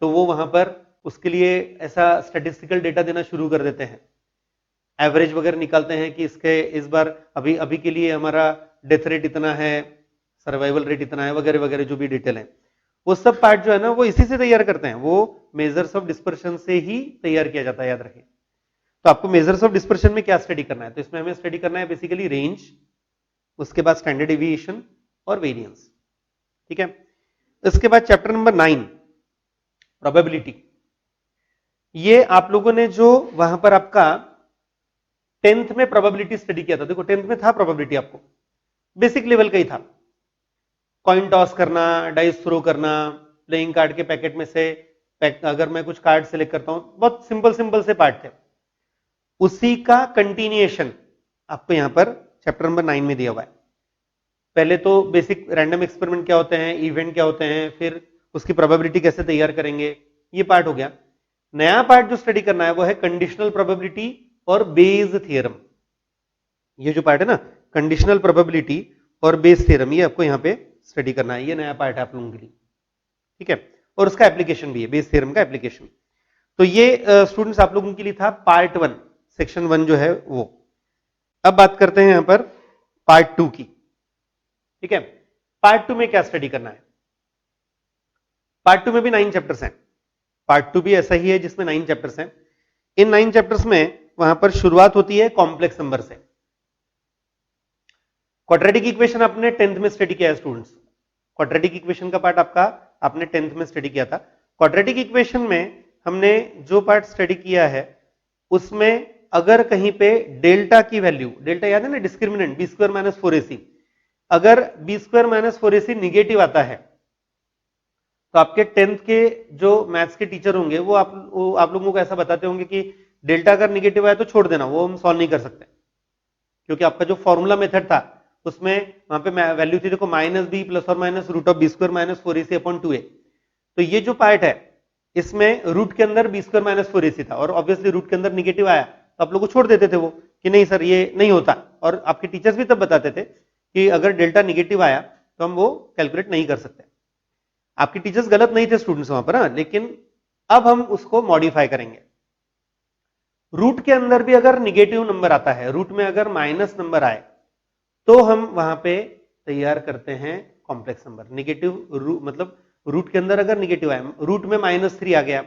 तो वो वहां पर उसके लिए ऐसा स्टैटिस्टिकल डेटा देना शुरू कर देते हैं, एवरेज वगैरह निकालते हैं कि इसके इस बार अभी अभी के लिए हमारा डेथ रेट इतना है, सर्वाइवल रेट इतना है, वगैरह वगैरह जो भी डिटेल है। वो सब पार्ट जो है ना वो इसी से तैयार करते हैं, वो मेजर्स ऑफ डिस्पर्शन से ही तैयार किया जाता है, याद रखें। तो आपको मेजर्स ऑफ डिस्पर्शन में क्या स्टडी करना है, तो इसमें हमें स्टडी करना है बेसिकली रेंज, उसके बाद स्टैंडर्ड डेविएशन और वेरिएंस, ठीक है। इसके बाद चैप्टर नंबर 9 प्रोबेबिलिटी। ये आप लोगों ने जो वहां पर आपका 10th में प्रोबेबिलिटी स्टडी किया था, देखो 10th में था प्रोबेबिलिटी, आपको बेसिक लेवल का ही था, कॉइन टॉस करना, डाइस थ्रो करना, प्लेइंग कार्ड के पैकेट में से अगर मैं कुछ कार्ड सेलेक्ट करता हूं, बहुत सिंपल सिंपल से पार्ट थे, उसी का कंटिन्यूएशन आपको यहां पर चैप्टर नंबर 9 में दिया हुआ है। पहले तो बेसिक रैंडम एक्सपेरिमेंट क्या होते हैं, इवेंट क्या होते हैं, फिर उसकी प्रोबेबिलिटी कैसे तैयार करेंगे, ये पार्ट हो गया। नया पार्ट जो स्टडी करना है वो है कंडीशनल प्रोबेबिलिटी और बेस थ्योरम। ये जो पार्ट है ना, कंडीशनल प्रोबेबिलिटी और बेस थ्योरम, ये आपको यहां पे स्टडी करना है, ये नया पार्ट है आप लोगों के लिए, ठीक है। और उसका एप्लीकेशन भी है, बेस थ्योरम का एप्लीकेशन। तो ये स्टूडेंट्स आप लोगों के लिए था पार्ट 1, सेक्शन 1 जो है वो। अब बात करते हैं यहां पर पार्ट 2 की, ठीक है। पार्ट 2 में क्या स्टडी करना है, पार्ट 2 में भी 9 चैप्टर्स हैं, पार्ट 2 भी ऐसा ही है जिसमें 9 चैप्टर्स हैं। इन 9 चैप्टर्स में वहां पर शुरुआत होती है कॉम्प्लेक्स नंबर से। क्वाड्रेटिक इक्वेशन आपने 10th में स्टडी किया है स्टूडेंट्स, क्वाड्रेटिक इक्वेशन का पार्ट आपका आपने 10th में स्टडी किया था। क्वाड्रेटिक इक्वेशन में हमने जो पार्ट स्टडी किया है उसमें अगर कहीं पे डेल्टा की वैल्यू, डेल्टा याद है ना, discriminant B square minus 4ac, अगर B square minus 4ac negative आता है तो आपके 10th के जो मैथ्स के टीचर होंगे वो आप लोगों को ऐसा बताते होंगे कि डेल्टा अगर निगेटिव आए तो छोड़ देना, वो हम सॉल्व नहीं कर सकते, क्योंकि आपका जो फॉर्मूला मेथड था उसमें वहां पे वैल्यू थी देखो माइनस बी प्लस और minus root of b square minus 4ac upon 2a। तो ये जो पार्ट है इसमें रूट के अंदर बी स्क्वायर माइनस 4ac था और ऑब्वियसली रूट के अंदर निगेटिव आया तो आप लोग को छोड़ देते थे वो कि नहीं सर ये नहीं होता, और आपके टीचर्स भी तब बताते थे कि अगर डेल्टा निगेटिव आया तो हम वो कैलकुलेट नहीं कर सकते। आपके टीचर्स गलत नहीं थे स्टूडेंट्स वहां पर, लेकिन अब हम उसको मॉडिफाई करेंगे। रूट के अंदर भी अगर निगेटिव नंबर आता है, रूट में अगर माइनस नंबर आए तो हम वहां पे तैयार करते हैं कॉम्प्लेक्स नंबर। निगेटिव मतलब रूट के अंदर अगर निगेटिव आए, रूट में -3 आ गया,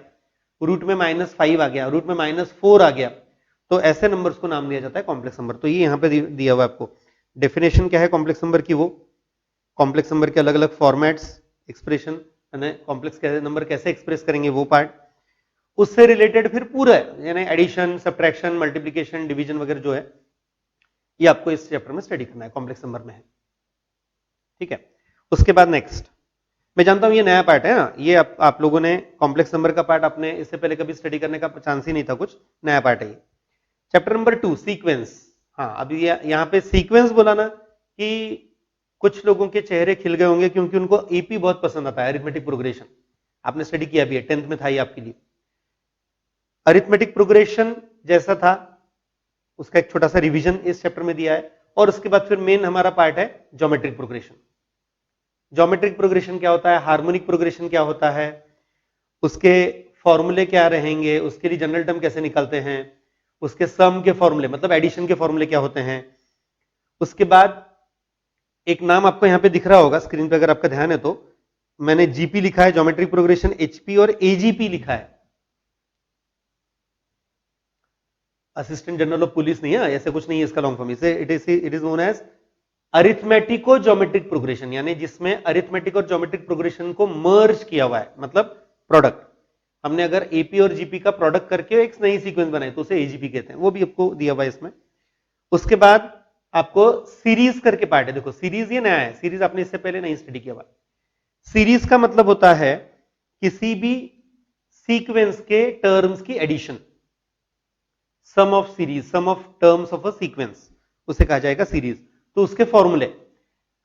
रूट में -5 आ गया, रूट में -4 आ गया, तो ऐसे नंबर्स को नाम दिया जाता है कॉम्प्लेक्स नंबर। तो ये यहां पे दिया हुआ है आपको डेफिनेशन क्या है कॉम्प्लेक्स नंबर की, वो कॉम्प्लेक्स नंबर के अलग अलग फॉर्मेट्स, एक्सप्रेशन, कॉम्प्लेक्स नंबर कैसे एक्सप्रेस करेंगे वो पार्ट, उससे रिलेटेड फिर पूरा यानी एडिशन, सब्ट्रैक्शन, मल्टीप्लिकेशन, डिवीजन वगैरह जो है ये आपको इस चैप्टर में स्टडी करना है, कॉम्प्लेक्स नंबर में है, ठीक है। उसके बाद नेक्स्ट, मैं जानता हूं ये नया पार्ट है ना, ये आप लोगों ने कॉम्प्लेक्स नंबर का पार्ट आपने इससे पहले कभी स्टडी करने का चांस ही नहीं था, कुछ नया पार्ट है ये। Chapter number 2 sequence. हाँ, अभी यहां पे सीक्वेंस बोला ना कि कुछ लोगों के चेहरे खिल गए होंगे क्योंकि उनको एपी बहुत पसंद आता है, अरिथमेटिक प्रोग्रेशन। आपने स्टडी किया भी है, 10th में था ये आपके लिए। अरिथमेटिक प्रोग्रेशन जैसा था उसका एक छोटा सा रिवीजन इस चैप्टर में दिया है, और उसके बाद फिर मेन हमारा पार्ट है ज्योमेट्रिक प्रोग्रेशन। ज्योमेट्रिक प्रोग्रेशन क्या होता है, हार्मोनिक प्रोग्रेशन क्या होता है, उसके फॉर्मूले क्या रहेंगे, उसके लिए जनरल टर्म कैसे निकलते हैं, उसके सम के फॉर्मूले मतलब एडिशन के फॉर्मूले क्या होते हैं। उसके बाद एक नाम आपको यहां पे दिख रहा होगा स्क्रीन पे अगर आपका ध्यान है तो, मैंने जीपी लिखा है, ज्योमेट्रिक प्रोग्रेशन एचपी, और एजीपी लिखा है, असिस्टेंट जनरल ऑफ पुलिस नहीं है, ऐसे कुछ नहीं है इसका लॉन्ग फॉर्म, इसे it is known as arithmetico geometric progression, यानी जिसमें अरिथमेटिक और ज्योमेट्रिक प्रोग्रेशन को मर्ज किया हुआ है, मतलब प्रोडक्ट। हमने अगर एपी और जीपी का प्रोडक्ट करके एक नई सीक्वेंस बनाई तो उसे एजीपी कहते हैं, वो भी आपको दिया हुआ है इसमें। उसके बाद आपको सीरीज करके पार्ट है, देखो सीरीज ये नया है, सीरीज आपने इससे पहले नहीं स्टडी किया हुआ। सीरीज का मतलब होता है किसी भी सीक्वेंस के टर्म्स की addition, sum of series, sum of terms of a sequence, उसे कहा जाएगा सीरीज। तो उसके फॉर्मूले,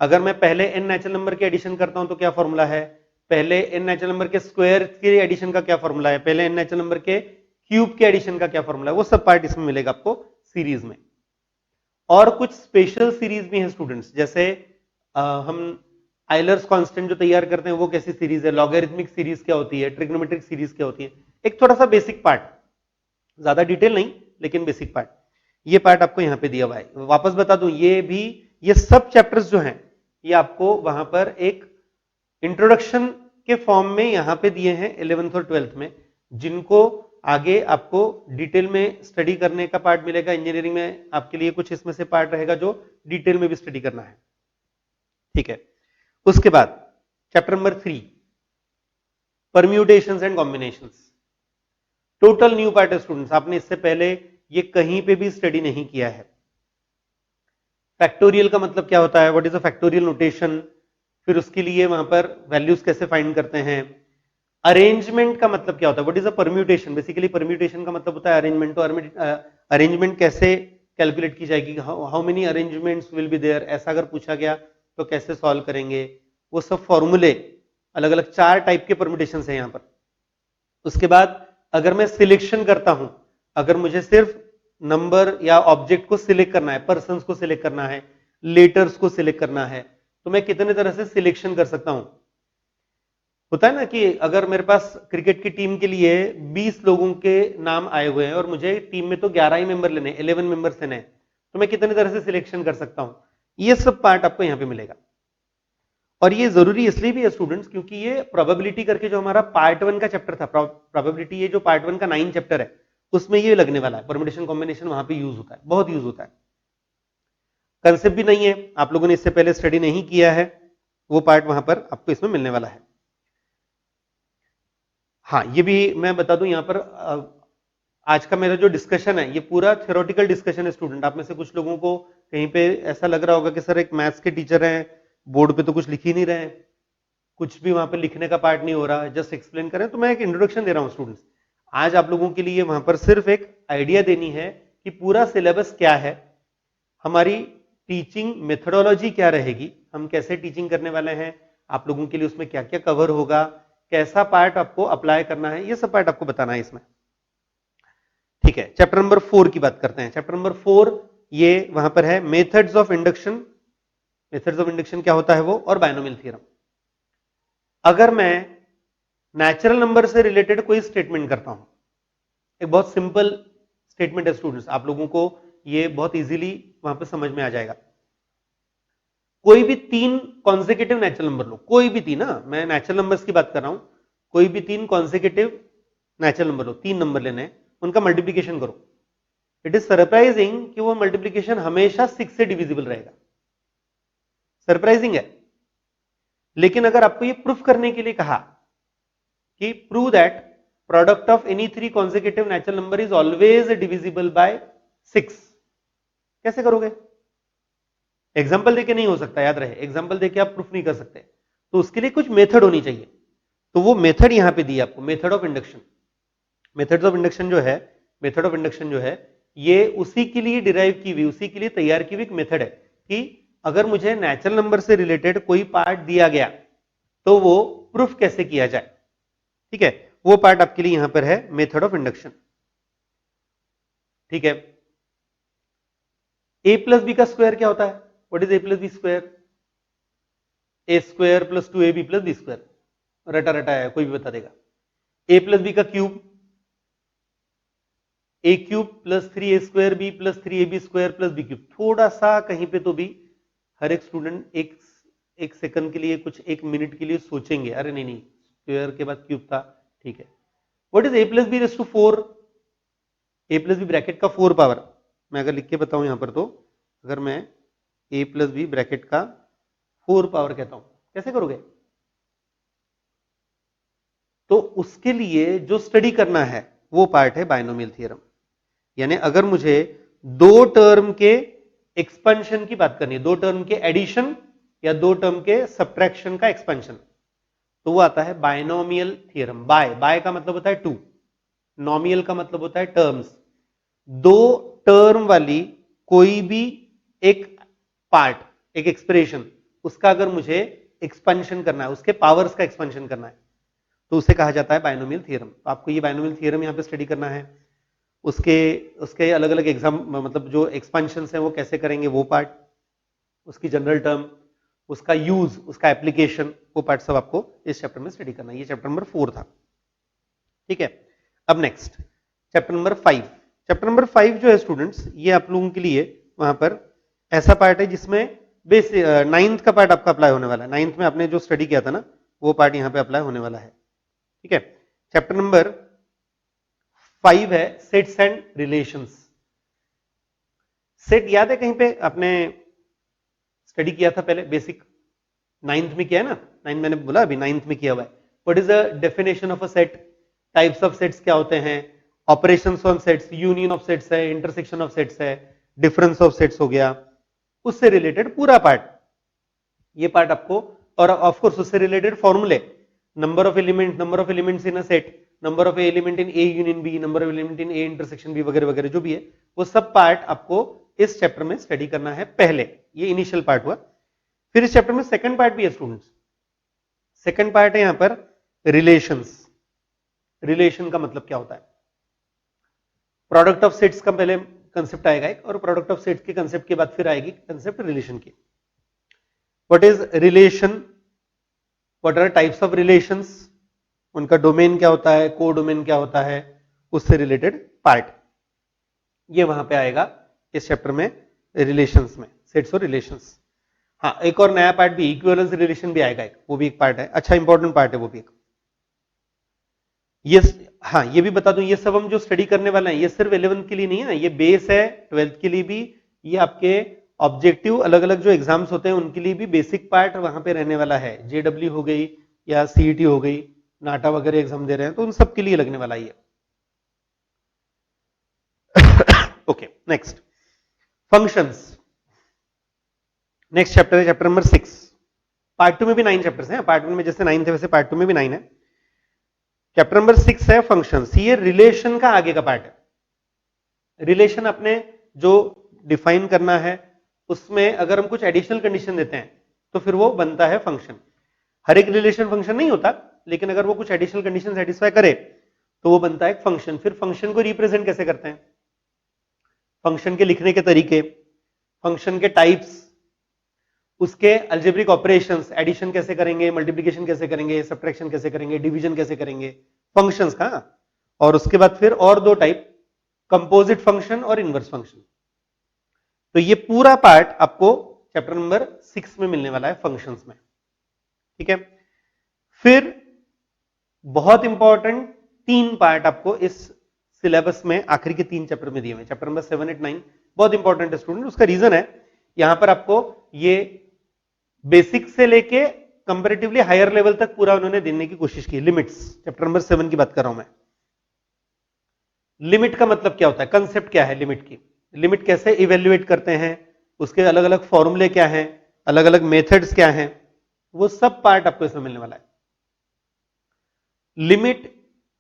अगर मैं पहले n नेचुरल नंबर के एडिशन करता हूं तो क्या फॉर्मूला है, पहले n नेचुरल नंबर के स्क्वायर के एडिशन का क्या फॉर्मूला है, पहले n नेचुरल नंबर के क्यूब के एडिशन का क्या फॉर्मूला है, वो सब पार्ट इसमें मिलेगा आपको सीरीज में। और कुछ स्पेशल सीरीज भी हैं स्टूडेंट्स, जैसे हम आइलर्स कांस्टेंट जो तैयार करते हैं वो कैसी सीरीज है, लॉगरिथमिक सीरीज क्या होती है, ट्रिग्नोमेट्रिक सीरीज क्या होती है, एक थोड़ा सा बेसिक पार्ट, ज्यादा डिटेल नहीं लेकिन बेसिक पार्ट, ये पार्ट आपको यहां पे दिया हुआ है। वापस बता दूं, ये सब चैप्टर्स जो हैं ये आपको वहां पर एक इंट्रोडक्शन के फॉर्म में यहां पे दिए हैं 11th और 12th में, जिनको आगे आपको डिटेल में स्टडी करने का पार्ट मिलेगा। इंजीनियरिंग में आपके लिए कुछ इसमें से पार्ट रहेगा जो डिटेल में भी स्टडी करना है, ठीक है। उसके बाद chapter number 3, permutations and combinations, total new part है स्टूडेंट्स, आपने इससे पहले ये कहीं पे भी स्टडी नहीं किया है। फैक्टोरियल का मतलब क्या होता है, what is a factorial notation, फिर उसके लिए वहां पर वैल्यूज कैसे फाइंड करते हैं। अरेंजमेंट का मतलब क्या होता है, what is a permutation, basically permutation का मतलब होता है अरेंजमेंट। तो अरेंजमेंट कैसे कैलकुलेट की जाएगी, how many arrangements will be there, ऐसा अगर पूछा गया तो कैसे सॉल्व करेंगे, वो सब फॉर्मूले, अलग अलग 4 टाइप के परम्यूटेशन है यहां पर। उसके बाद अगर मैं सिलेक्शन करता हूं, अगर मुझे सिर्फ नंबर या ऑब्जेक्ट को सिलेक्ट करना है, पर्सन को सिलेक्ट करना है, लेटर्स को सिलेक्ट करना है, तो मैं कितने तरह से सिलेक्शन कर सकता हूं। होता है ना कि अगर मेरे पास क्रिकेट की टीम के लिए 20 लोगों के नाम आए हुए हैं और मुझे टीम में तो 11 ही मेंबर लेने, 11 मेंबर्स लेने हैं, तो मैं कितने तरह से सिलेक्शन कर सकता हूं। ये सब पार्ट आपको यहां पे मिलेगा। और ये जरूरी इसलिए भी है स्टूडेंट्स, क्योंकि ये प्रोबेबिलिटी करके जो हमारा पार्ट 1 का चैप्टर था, प्रोबेबिलिटी, ये जो पार्ट 1 का 9 चैप्टर है, उसमें ये लगने वाला है। परम्यूटेशन कॉम्बिनेशन वहां पे यूज होता है, बहुत यूज होता है। कंसेप्ट भी नहीं है, आप लोगों ने इससे पहले स्टडी नहीं किया है, वो पार्ट वहां पर आपको इसमें मिलने वाला है। हाँ, ये भी मैं बता दूं यहां पर, आज का मेरा जो डिस्कशन है ये पूरा थ्योरेटिकल डिस्कशन है स्टूडेंट। आप में से कुछ लोगों को कहीं पे ऐसा लग रहा होगा कि सर एक मैथ्स के टीचर हैं, बोर्ड पे तो कुछ लिख ही नहीं रहे हैं, कुछ भी वहां पर लिखने का पार्ट नहीं हो रहा, जस्ट एक्सप्लेन करें। तो मैं एक इंट्रोडक्शन दे रहा हूं स्टूडेंट्स, आज आप लोगों के लिए वहां पर सिर्फ एक आइडिया देनी है कि पूरा सिलेबस क्या है, हमारी टीचिंग मेथोडोलॉजी क्या रहेगी, हम कैसे टीचिंग करने वाले हैं, आप लोगों के लिए उसमें क्या क्या कवर होगा, कैसा पार्ट आपको अप्लाई करना है, ये सब पार्ट आपको बताना है इसमें, ठीक है। चैप्टर नंबर 4 की बात करते हैं। चैप्टर नंबर 4 ये वहां पर है methods of induction, methods of induction क्या होता है वो, और बायनोमियल थ्योरम। अगर मैं नेचुरल नंबर से रिलेटेड कोई स्टेटमेंट करता हूं, एक बहुत सिंपल स्टेटमेंट है स्टूडेंट्स, आप लोगों को ये बहुत इजीली वहां पर समझ में आ जाएगा। कोई भी 3 कॉन्सेक्यूटिव नेचुरल नंबर लो, कोई भी 3, मैं नेचुरल नंबर्स की बात कर रहा हूं, कोई भी 3 कॉन्सेक्यूटिव नेचुरल नंबर लो, 3 नंबर लेने हैं, उनका मल्टीप्लीकेशन करो। इट इज सरप्राइजिंग कि वो मल्टीप्लीकेशन हमेशा 6 से डिविजिबल रहेगा, सरप्राइजिंग है। लेकिन अगर आपको ये प्रूफ करने के लिए कहा कि prove that product of any 3 consecutive natural number is always divisible by 6, कैसे करोगे? एग्जाम्पल देके नहीं हो सकता, याद रहे, एग्जाम्पल देके आप प्रूफ नहीं कर सकते, तो उसके लिए कुछ मेथड होनी चाहिए। तो वो मेथड यहां पे दी आपको, method of induction. Methods of induction जो है, मेथड ऑफ इंडक्शन जो है, ये उसी के लिए डिराइव की हुई, उसी के लिए तैयार की हुई एक मेथड है कि अगर मुझे नेचुरल नंबर से रिलेटेड कोई पार्ट दिया गया तो वो प्रूफ कैसे किया जाए, ठीक है। वो पार्ट आपके लिए यहां पर है मेथड ऑफ इंडक्शन, ठीक है। a प्लस बी का स्क्वायर क्या होता है, what is a plus B square, A square plus 2ab plus B square, रटा रटा है, कोई भी बता देगा। a प्लस बी का cube, A cube plus 3a square B plus 3ab square plus B cube. थोड़ा सा कहीं पे तो भी हर एक स्टूडेंट एक सेकंड के लिए, कुछ एक मिनट के लिए सोचेंगे, अरे नहीं नहीं, स्क्वायर के बाद क्यूब था, ठीक है। What is a plus b raise to 4, a plus b bracket का 4 पावर, मैं अगर लिख के बताऊं यहां पर, तो अगर मैं a प्लस बी ब्रैकेट का 4 पावर कहता हूं, कैसे करोगे? तो उसके लिए जो स्टडी करना है वो पार्ट है बायनोमियल थ्योरम। यानी अगर मुझे 2 टर्म के एक्सपेंशन की बात करनी है, 2 टर्म के एडिशन या 2 टर्म के सब्ट्रैक्शन का एक्सपेंशन, तो वो आता है बायनोमियल थ्योरम। बाय का मतलब होता है 2, नॉमियल का मतलब होता है टर्म्स। 2 टर्म वाली कोई भी एक पार्ट, एक एक्सप्रेशन, उसका अगर मुझे एक्सपेंशन करना है, उसके पावर्स का एक्सपेंशन करना है, तो उसे कहा जाता है बायनोमियल थ्योरम। तो आपको ये बायनोमियल थ्योरम यहां पे स्टडी करना है। उसके अलग अलग एग्जाम, मतलब जो एक्सपेंशन है वो कैसे करेंगे वो पार्ट, उसकी जनरल टर्म, उसका यूज, उसका एप्लीकेशन, वो पार्ट सब आपको इस चैप्टर में स्टडी करना है। ये चैप्टर नंबर 4 था, ठीक है। अब next chapter number 5। Chapter number 5 जो है स्टूडेंट्स, ये आप लोगों के लिए वहां पर ऐसा पार्ट है जिसमें बेस 9th का पार्ट आपका अप्लाई होने वाला है। 9th में आपने जो स्टडी किया था ना, वो पार्ट यहां पे अप्लाई होने वाला है। ठीक है, चैप्टर नंबर 5 है सेट्स एंड रिलेशंस। सेट याद है कहीं पे आपने स्टडी किया था पहले, बेसिक 9th में किया है ना, 9th मैंने बोला अभी 9th में किया हुआ है। What is the definition of a set, types of sets क्या होते हैं, operations on sets, union of sets है, इंटरसेक्शन ऑफ सेट्स है, डिफरेंस ऑफ सेट्स हो गया, उससे रिलेटेड पूरा पार्ट, ये पार्ट आपको, और ऑफ कोर्स उससे रिलेटेड फॉर्मूले, number of elements in a set, number of element in A union B, number of element in A intersection B, वगैरह वगैरह जो भी है, वो सब पार्ट आपको इस चैप्टर में स्टडी करना है पहले। ये इनिशियल पार्ट हुआ। फिर इस चैप्टर में सेकंड पार्ट भी है स्टूडेंट्स। सेकंड पार्ट है यहां पर रिलेशंस। रिलेशन का मतलब क्या होता है, प्रोडक्ट ऑफ सेट्स का पहले कंसेप्ट आएगा एक, और प्रोडक्ट ऑफ सेट्स के कंसेप्ट के बाद फिर आएगी कंसेप्ट रिलेशन की। What is relation, what are types of relations, उनका डोमेन क्या होता है, को डोमेन क्या होता है, उससे रिलेटेड पार्ट ये वहां पे आएगा इस चैप्टर में, रिलेशंस में, सेट्स और रिलेशंस। हाँ, एक और नया पार्ट भी इक्विवेलेंस रिलेशन भी आएगा एक, वो भी एक पार्ट है, अच्छा इंपॉर्टेंट पार्ट है वो भी एक। ये हाँ, ये भी बता दूं, ये सब हम जो स्टडी करने वाले हैं ये सिर्फ 11th के लिए नहीं है, ये बेस है 12th के लिए भी, ये आपके ऑब्जेक्टिव अलग अलग जो एग्जाम्स होते हैं उनके लिए भी बेसिक पार्ट वहां पे रहने वाला है। जेडब्ल्यू हो गई या सीईटी हो गई, नाटा वगैरह एग्जाम दे रहे हैं तो उन सब के लिए लगने वाला ही है। Okay, next functions. Next chapter है चैप्टर नंबर 6। पार्ट 2 में भी 9 चैप्टर्स हैं, पार्ट 1 में जैसे 9 थे वैसे पार्ट 2 में भी 9 है। चैप्टर नंबर 6 है फंक्शंस। ये रिलेशन का आगे का पार्ट है। रिलेशन अपने जो डिफाइन करना है उसमें अगर हम कुछ एडिशनल कंडीशन देते हैं तो फिर वो बनता है फंक्शन। हर एक रिलेशन फंक्शन नहीं होता, लेकिन अगर वो कुछ एडिशनल कंडीशन सेटिस्फाई करे तो वो बनता है एक फंक्शन। फिर फंक्शन को रिप्रेजेंट कैसे करते हैं, फंक्शन के लिखने के तरीके, फंक्शन के टाइप्स, उसके अलजेब्रिक ऑपरेशंस, एडिशन कैसे करेंगे, मल्टीप्लिकेशन कैसे करेंगे, सब्ट्रैक्शन कैसे करेंगे, डिवीजन कैसे करेंगे, फंक्शंस का। और उसके बाद फिर और दो टाइप, कंपोजिट फंक्शन और इनवर्स फंक्शन। तो ये पूरा पार्ट आपको चैप्टर नंबर 6 में मिलने वाला है फंक्शंस में। ठीक है, फिर बहुत इंपॉर्टेंट 3 पार्ट आपको इस सिलेबस में आखिरी के 3 चैप्टर में दिए हुए, चैप्टर नंबर 7, 8, 9 बहुत इंपॉर्टेंट है स्टूडेंट। उसका रीजन है यहां पर आपको ये बेसिक से लेके कंपैरेटिवली हायर लेवल तक पूरा उन्होंने देने की कोशिश की। लिमिट्स, चैप्टर नंबर 7 की बात कर रहा हूं मैं। लिमिट का मतलब क्या होता है, कंसेप्ट क्या है लिमिट की, लिमिट कैसे इवेल्युएट करते हैं, उसके अलग अलग फॉर्मूले क्या हैं, अलग अलग मेथड्स क्या हैं, वो सब पार्ट आपको इसमें मिलने वाला है। लिमिट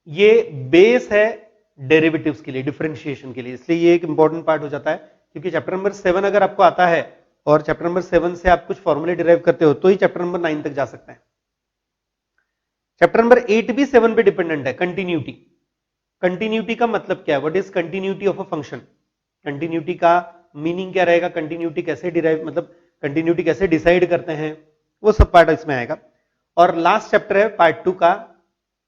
ये बेस है डेरिवेटिव्स के लिए, डिफरेंशिएशन के लिए, इसलिए ये एक इंपॉर्टेंट पार्ट हो जाता है। क्योंकि चैप्टर नंबर 7 अगर आपको आता है और चैप्टर नंबर 7 से आप कुछ फॉर्मूले डिराइव करते हो तो ही चैप्टर नंबर 9 तक जा सकते हैं। चैप्टर नंबर 8 भी 7 पे डिपेंडेंट है। कंटिन्यूटी, कंटिन्यूटी का मतलब क्या है, what is continuity of a function, continuity का मीनिंग क्या रहेगा, कंटिन्यूटी कैसे डिराइव, मतलब कंटिन्यूटी कैसे डिसाइड करते हैं, वो सब पार्ट इसमें आएगा। और लास्ट चैप्टर है पार्ट 2 का,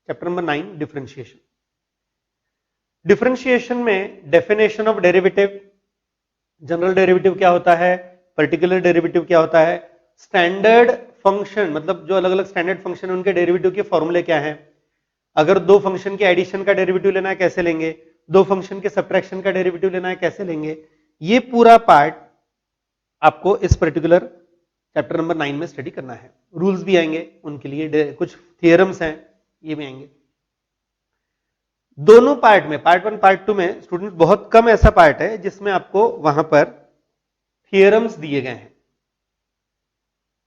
चैप्टर नंबर 9, डिफरेंशिएशन। डिफरेंशिएशन में definition of derivative, general derivative क्या होता है, पर्टिकुलर डेरिवेटिव क्या होता है, स्टैंडर्ड फंक्शन मतलब जो अलग अलग स्टैंडर्ड फंक्शन है उनके डेरिवेटिव के फॉर्मूले क्या है, अगर दो फंक्शन के एडिशन का डेरिवेटिव लेना है कैसे लेंगे, दो फंक्शन के सब्ट्रैक्शन का डेरिवेटिव लेना है कैसे लेंगे, ये पूरा पार्ट आपको इस पर्टिकुलर चैप्टर नंबर 9 में स्टडी करना है। रूल्स भी आएंगे उनके लिए, कुछ थियरम्स हैं ये भी आएंगे। दोनों पार्ट में, पार्ट 1 पार्ट 2 में स्टूडेंट बहुत कम ऐसा पार्ट है जिसमें आपको वहां पर थियरम्स दिए गए हैं।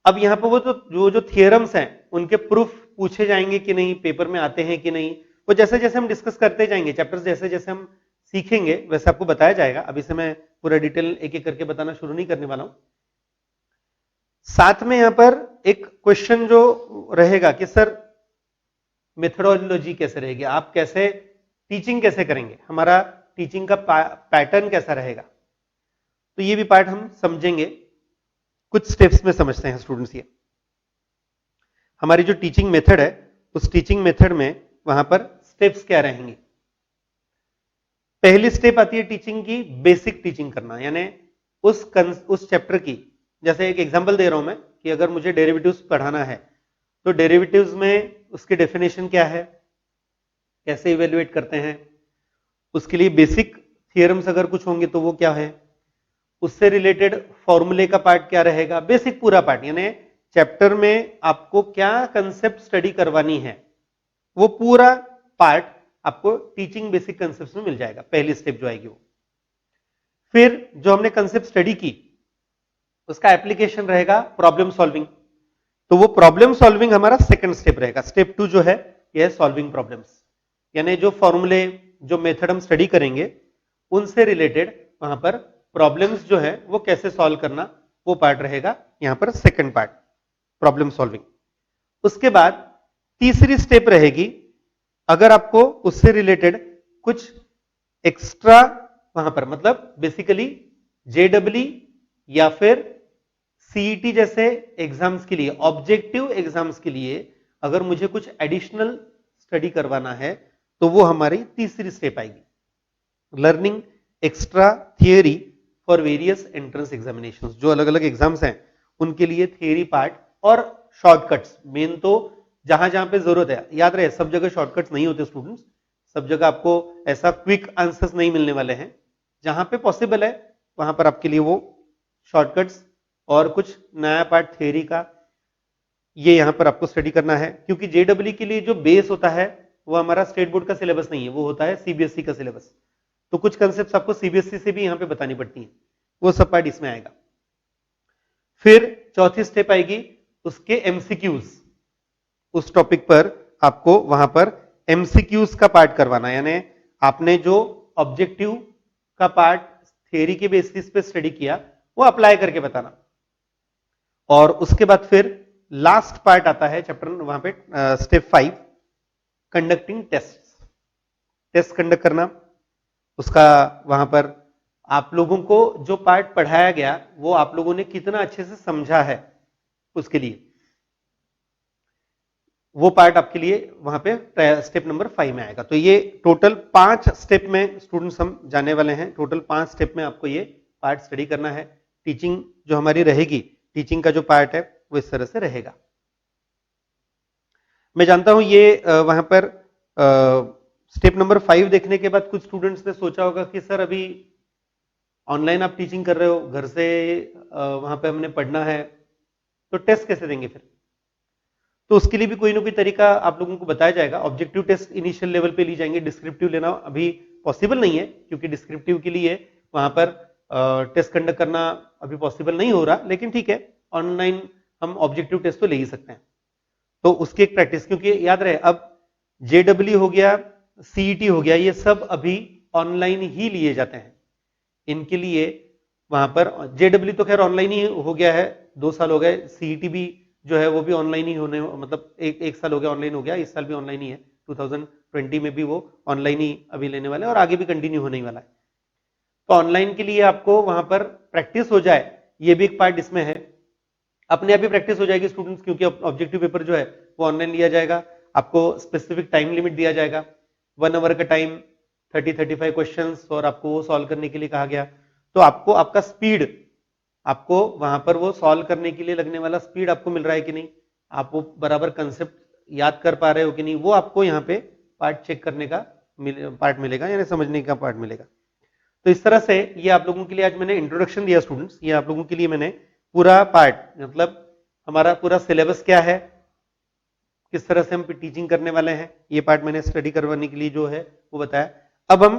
अब यहां पर वो जो थियरम्स हैं उनके प्रूफ पूछे जाएंगे कि नहीं, पेपर में आते हैं कि नहीं, वो जैसे जैसे हम डिस्कस करते जाएंगे, चैप्टर्स जैसे जैसे हम सीखेंगे वैसे आपको बताया जाएगा। अभी से मैं पूरा डिटेल एक एक करके बताना शुरू नहीं करने वाला हूं। साथ में यहां पर एक क्वेश्चन जो रहेगा कि सर मेथोडोलॉजी कैसे रहेगी, आप कैसे टीचिंग कैसे करेंगे, हमारा टीचिंग का पैटर्न कैसा रहेगा, तो ये भी पार्ट हम समझेंगे। कुछ स्टेप्स में समझते हैं स्टूडेंट्स। ये हमारी जो टीचिंग मेथड है उस टीचिंग मेथड में वहां पर स्टेप्स क्या रहेंगी। पहली स्टेप आती है टीचिंग की, बेसिक टीचिंग करना, यानी उस चैप्टर की, जैसे एक एग्जांपल दे रहा हूं मैं कि अगर मुझे डेरिवेटिव्स पढ़ाना है तो डेरिवेटिव्स में उसकी डेफिनेशन क्या है, कैसे इवेल्युएट करते हैं, उसके लिए बेसिक थियरम्स अगर कुछ होंगे तो वो क्या है, उससे रिलेटेड फॉर्मूले का पार्ट क्या रहेगा, बेसिक पूरा पार्ट, यानी चैप्टर में आपको क्या कंसेप्ट स्टडी करवानी है वो पूरा पार्ट आपको टीचिंग बेसिक कंसेप्ट में मिल जाएगा, पहली स्टेप जो आएगी वो। फिर जो हमने कंसेप्ट स्टडी की उसका एप्लीकेशन रहेगा प्रॉब्लम सॉल्विंग, तो वो प्रॉब्लम सॉल्विंग हमारा सेकंड स्टेप रहेगा। स्टेप 2 जो है ये है सॉल्विंग प्रॉब्लम्स, यानी जो फॉर्मूले जो मेथड हम स्टडी करेंगे उनसे रिलेटेड वहां पर प्रॉब्लम्स जो है वो कैसे सॉल्व करना, वो पार्ट रहेगा यहां पर सेकंड पार्ट प्रॉब्लम सॉल्विंग। उसके बाद तीसरी स्टेप रहेगी, अगर आपको उससे रिलेटेड कुछ एक्स्ट्रा वहां पर, मतलब बेसिकली जेडब्ल्यू या फिर सीईटी जैसे एग्जाम्स के लिए, ऑब्जेक्टिव एग्जाम्स के लिए अगर मुझे कुछ एडिशनल स्टडी करवाना है तो वो हमारी तीसरी स्टेप आएगी, learning extra theory for various entrance examinations. जो अलग अलग एग्जाम्स हैं उनके लिए थियरी पार्ट और शॉर्टकट्स, मेन तो जहां जहां पे जरूरत है, याद रहे सब जगह शॉर्टकट्स नहीं होते स्टूडेंट्स, सब जगह आपको ऐसा क्विक आंसर्स नहीं मिलने वाले हैं, जहां पे पॉसिबल है वहां पर आपके लिए वो शॉर्टकट्स और कुछ नया पार्ट थियरी का ये यहां पर आपको स्टडी करना है। क्योंकि जेडब्ल्यू के लिए जो बेस होता है वो हमारा स्टेट बोर्ड का सिलेबस नहीं है, वो होता है सीबीएसई का सिलेबस, तो कुछ कंसेप्ट आपको सीबीएसई से भी यहां पे बतानी पड़ती हैं, वो सब पार्ट इसमें आएगा। फिर चौथी स्टेप आएगी उसके एमसीक्यूज, उस टॉपिक पर आपको वहां पर एमसीक्यूज का पार्ट करवाना, यानी आपने जो ऑब्जेक्टिव का पार्ट थियरी के बेसिस पे स्टडी किया वो अप्लाई करके बताना। और उसके बाद फिर लास्ट पार्ट आता है चैप्टर वहां पे step 5, conducting test, test conduct करना। उसका वहां पर आप लोगों को जो पार्ट पढ़ाया गया वो आप लोगों ने कितना अच्छे से समझा है, उसके लिए वो पार्ट आपके लिए वहां पे स्टेप नंबर 5 में आएगा। तो ये टोटल 5 स्टेप में स्टूडेंट्स हम जाने वाले हैं, टोटल 5 स्टेप में आपको ये पार्ट स्टडी करना है। टीचिंग जो हमारी रहेगी, टीचिंग का जो पार्ट है वो इस तरह से रहेगा। मैं जानता हूं ये वहां पर स्टेप नंबर 5 देखने के बाद कुछ स्टूडेंट्स ने सोचा होगा कि सर अभी ऑनलाइन आप टीचिंग कर रहे हो, घर से वहां पे हमने पढ़ना है, तो टेस्ट कैसे देंगे फिर? तो उसके लिए भी कोई ना कोई तरीका आप लोगों को बताया जाएगा। ऑब्जेक्टिव टेस्ट इनिशियल लेवल पे ली जाएंगे, डिस्क्रिप्टिव लेना अभी पॉसिबल नहीं है, क्योंकि डिस्क्रिप्टिव के लिए वहां पर टेस्ट कंडक्ट करना अभी पॉसिबल नहीं हो रहा, लेकिन ठीक है ऑनलाइन हम ऑब्जेक्टिव टेस्ट तो ले ही सकते हैं। तो उसकी एक प्रैक्टिस, क्योंकि याद रहे अब जेडब्ल्यू हो गया, सीईटी हो गया, ये सब अभी ऑनलाइन ही लिए जाते हैं। इनके लिए वहां पर जेडब्ल्यू तो खैर ऑनलाइन ही हो गया है, 2 साल हो गए, सीईटी भी जो है वो भी ऑनलाइन ही होने, मतलब एक साल हो गया ऑनलाइन हो गया, इस साल भी ऑनलाइन ही है, 2020 में भी वो ऑनलाइन ही अभी लेने वाले हैं और आगे भी कंटिन्यू होने वाला है। तो ऑनलाइन के लिए आपको वहां पर प्रैक्टिस हो जाए, ये भी एक पार्ट इसमें है, अपने आप ही प्रैक्टिस हो जाएगी स्टूडेंट्स, क्योंकि ऑब्जेक्टिव पेपर जो है वो ऑनलाइन लिया जाएगा, आपको स्पेसिफिक टाइम लिमिट दिया जाएगा, 1 आवर का टाइम, 30-35 क्वेश्चंस, और आपको वो सॉल्व करने के लिए कहा गया। तो आपको आपका स्पीड, आपको वहां पर वो सॉल्व करने के लिए लगने वाला स्पीड आपको मिल रहा है कि नहीं, आप वो बराबर कंसेप्ट याद कर पा रहे हो कि नहीं, वो आपको यहाँ पे पार्ट चेक करने का पार्ट मिलेगा, यानी समझने का पार्ट मिलेगा। तो इस तरह से ये आप लोगों के लिए आज मैंने इंट्रोडक्शन दिया स्टूडेंट्स, ये आप लोगों के लिए मैंने पूरा पार्ट, मतलब हमारा पूरा सिलेबस क्या है, किस तरह से हम टीचिंग करने वाले हैं, ये पार्ट मैंने स्टडी करवाने के लिए जो है वो बताया। अब हम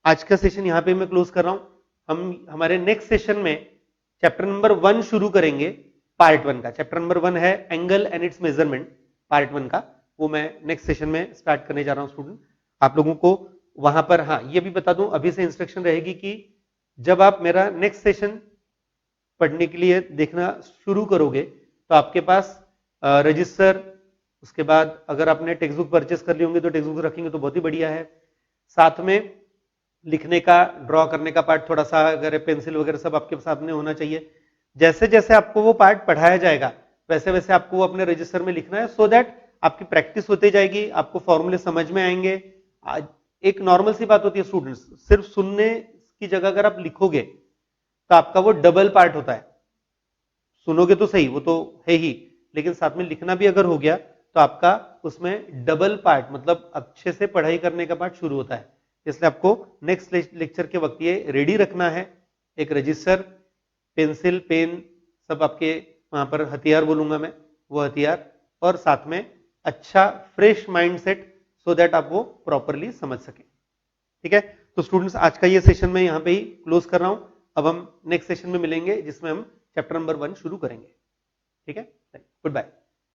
आज का सेशन यहाँ पे मैं क्लोज कर रहा हूं, हम हमारे नेक्स्ट सेशन में चैप्टर नंबर 1 शुरू करेंगे, पार्ट 1 का। चैप्टर नंबर 1 है angle and it's measurement, part 1 का, वो मैं नेक्स्ट सेशन में स्टार्ट करने जा रहा हूं स्टूडेंट। आप लोगों को वहां पर, हाँ ये भी बता दूं, अभी से इंस्ट्रक्शन रहेगी कि जब आप मेरा नेक्स्ट सेशन पढ़ने के लिए देखना शुरू करोगे तो आपके पास रजिस्टर, उसके बाद अगर आपने टेक्स्ट बुक परचेस कर ली होंगे तो टेक्स्ट बुक रखेंगे तो बहुत ही बढ़िया है, साथ में लिखने का, ड्रॉ करने का पार्ट थोड़ा सा, अगर पेंसिल वगैरह सब आपके सामने होना चाहिए। जैसे जैसे आपको वो पार्ट पढ़ाया जाएगा वैसे वैसे आपको वो अपने रजिस्टर में लिखना है, सो दैट आपकी प्रैक्टिस होती जाएगी, आपको फॉर्मूले समझ में आएंगे। एक नॉर्मल सी बात होती है स्टूडेंट्स, सिर्फ सुनने की जगह अगर आप लिखोगे तो आपका वो डबल पार्ट होता है, सुनोगे तो सही वो तो है ही, लेकिन साथ में लिखना भी अगर हो गया तो आपका उसमें डबल पार्ट, मतलब अच्छे से पढ़ाई करने का पार्ट शुरू होता है। इसलिए आपको नेक्स्ट लेक्चर के वक्त ये रेडी रखना है, एक रजिस्टर, पेंसिल, पेन, सब आपके वहां पर हथियार बोलूंगा मैं, वो हथियार, और साथ में अच्छा फ्रेश माइंडसेट, सो दैट आप वो प्रॉपरली समझ सकें। ठीक है, तो स्टूडेंट्स आज का ये सेशन मैं यहां पे ही क्लोज कर रहा हूं। अब हम नेक्स्ट सेशन में मिलेंगे जिसमें हम चैप्टर नंबर 1 शुरू करेंगे। ठीक है, गुड बाय।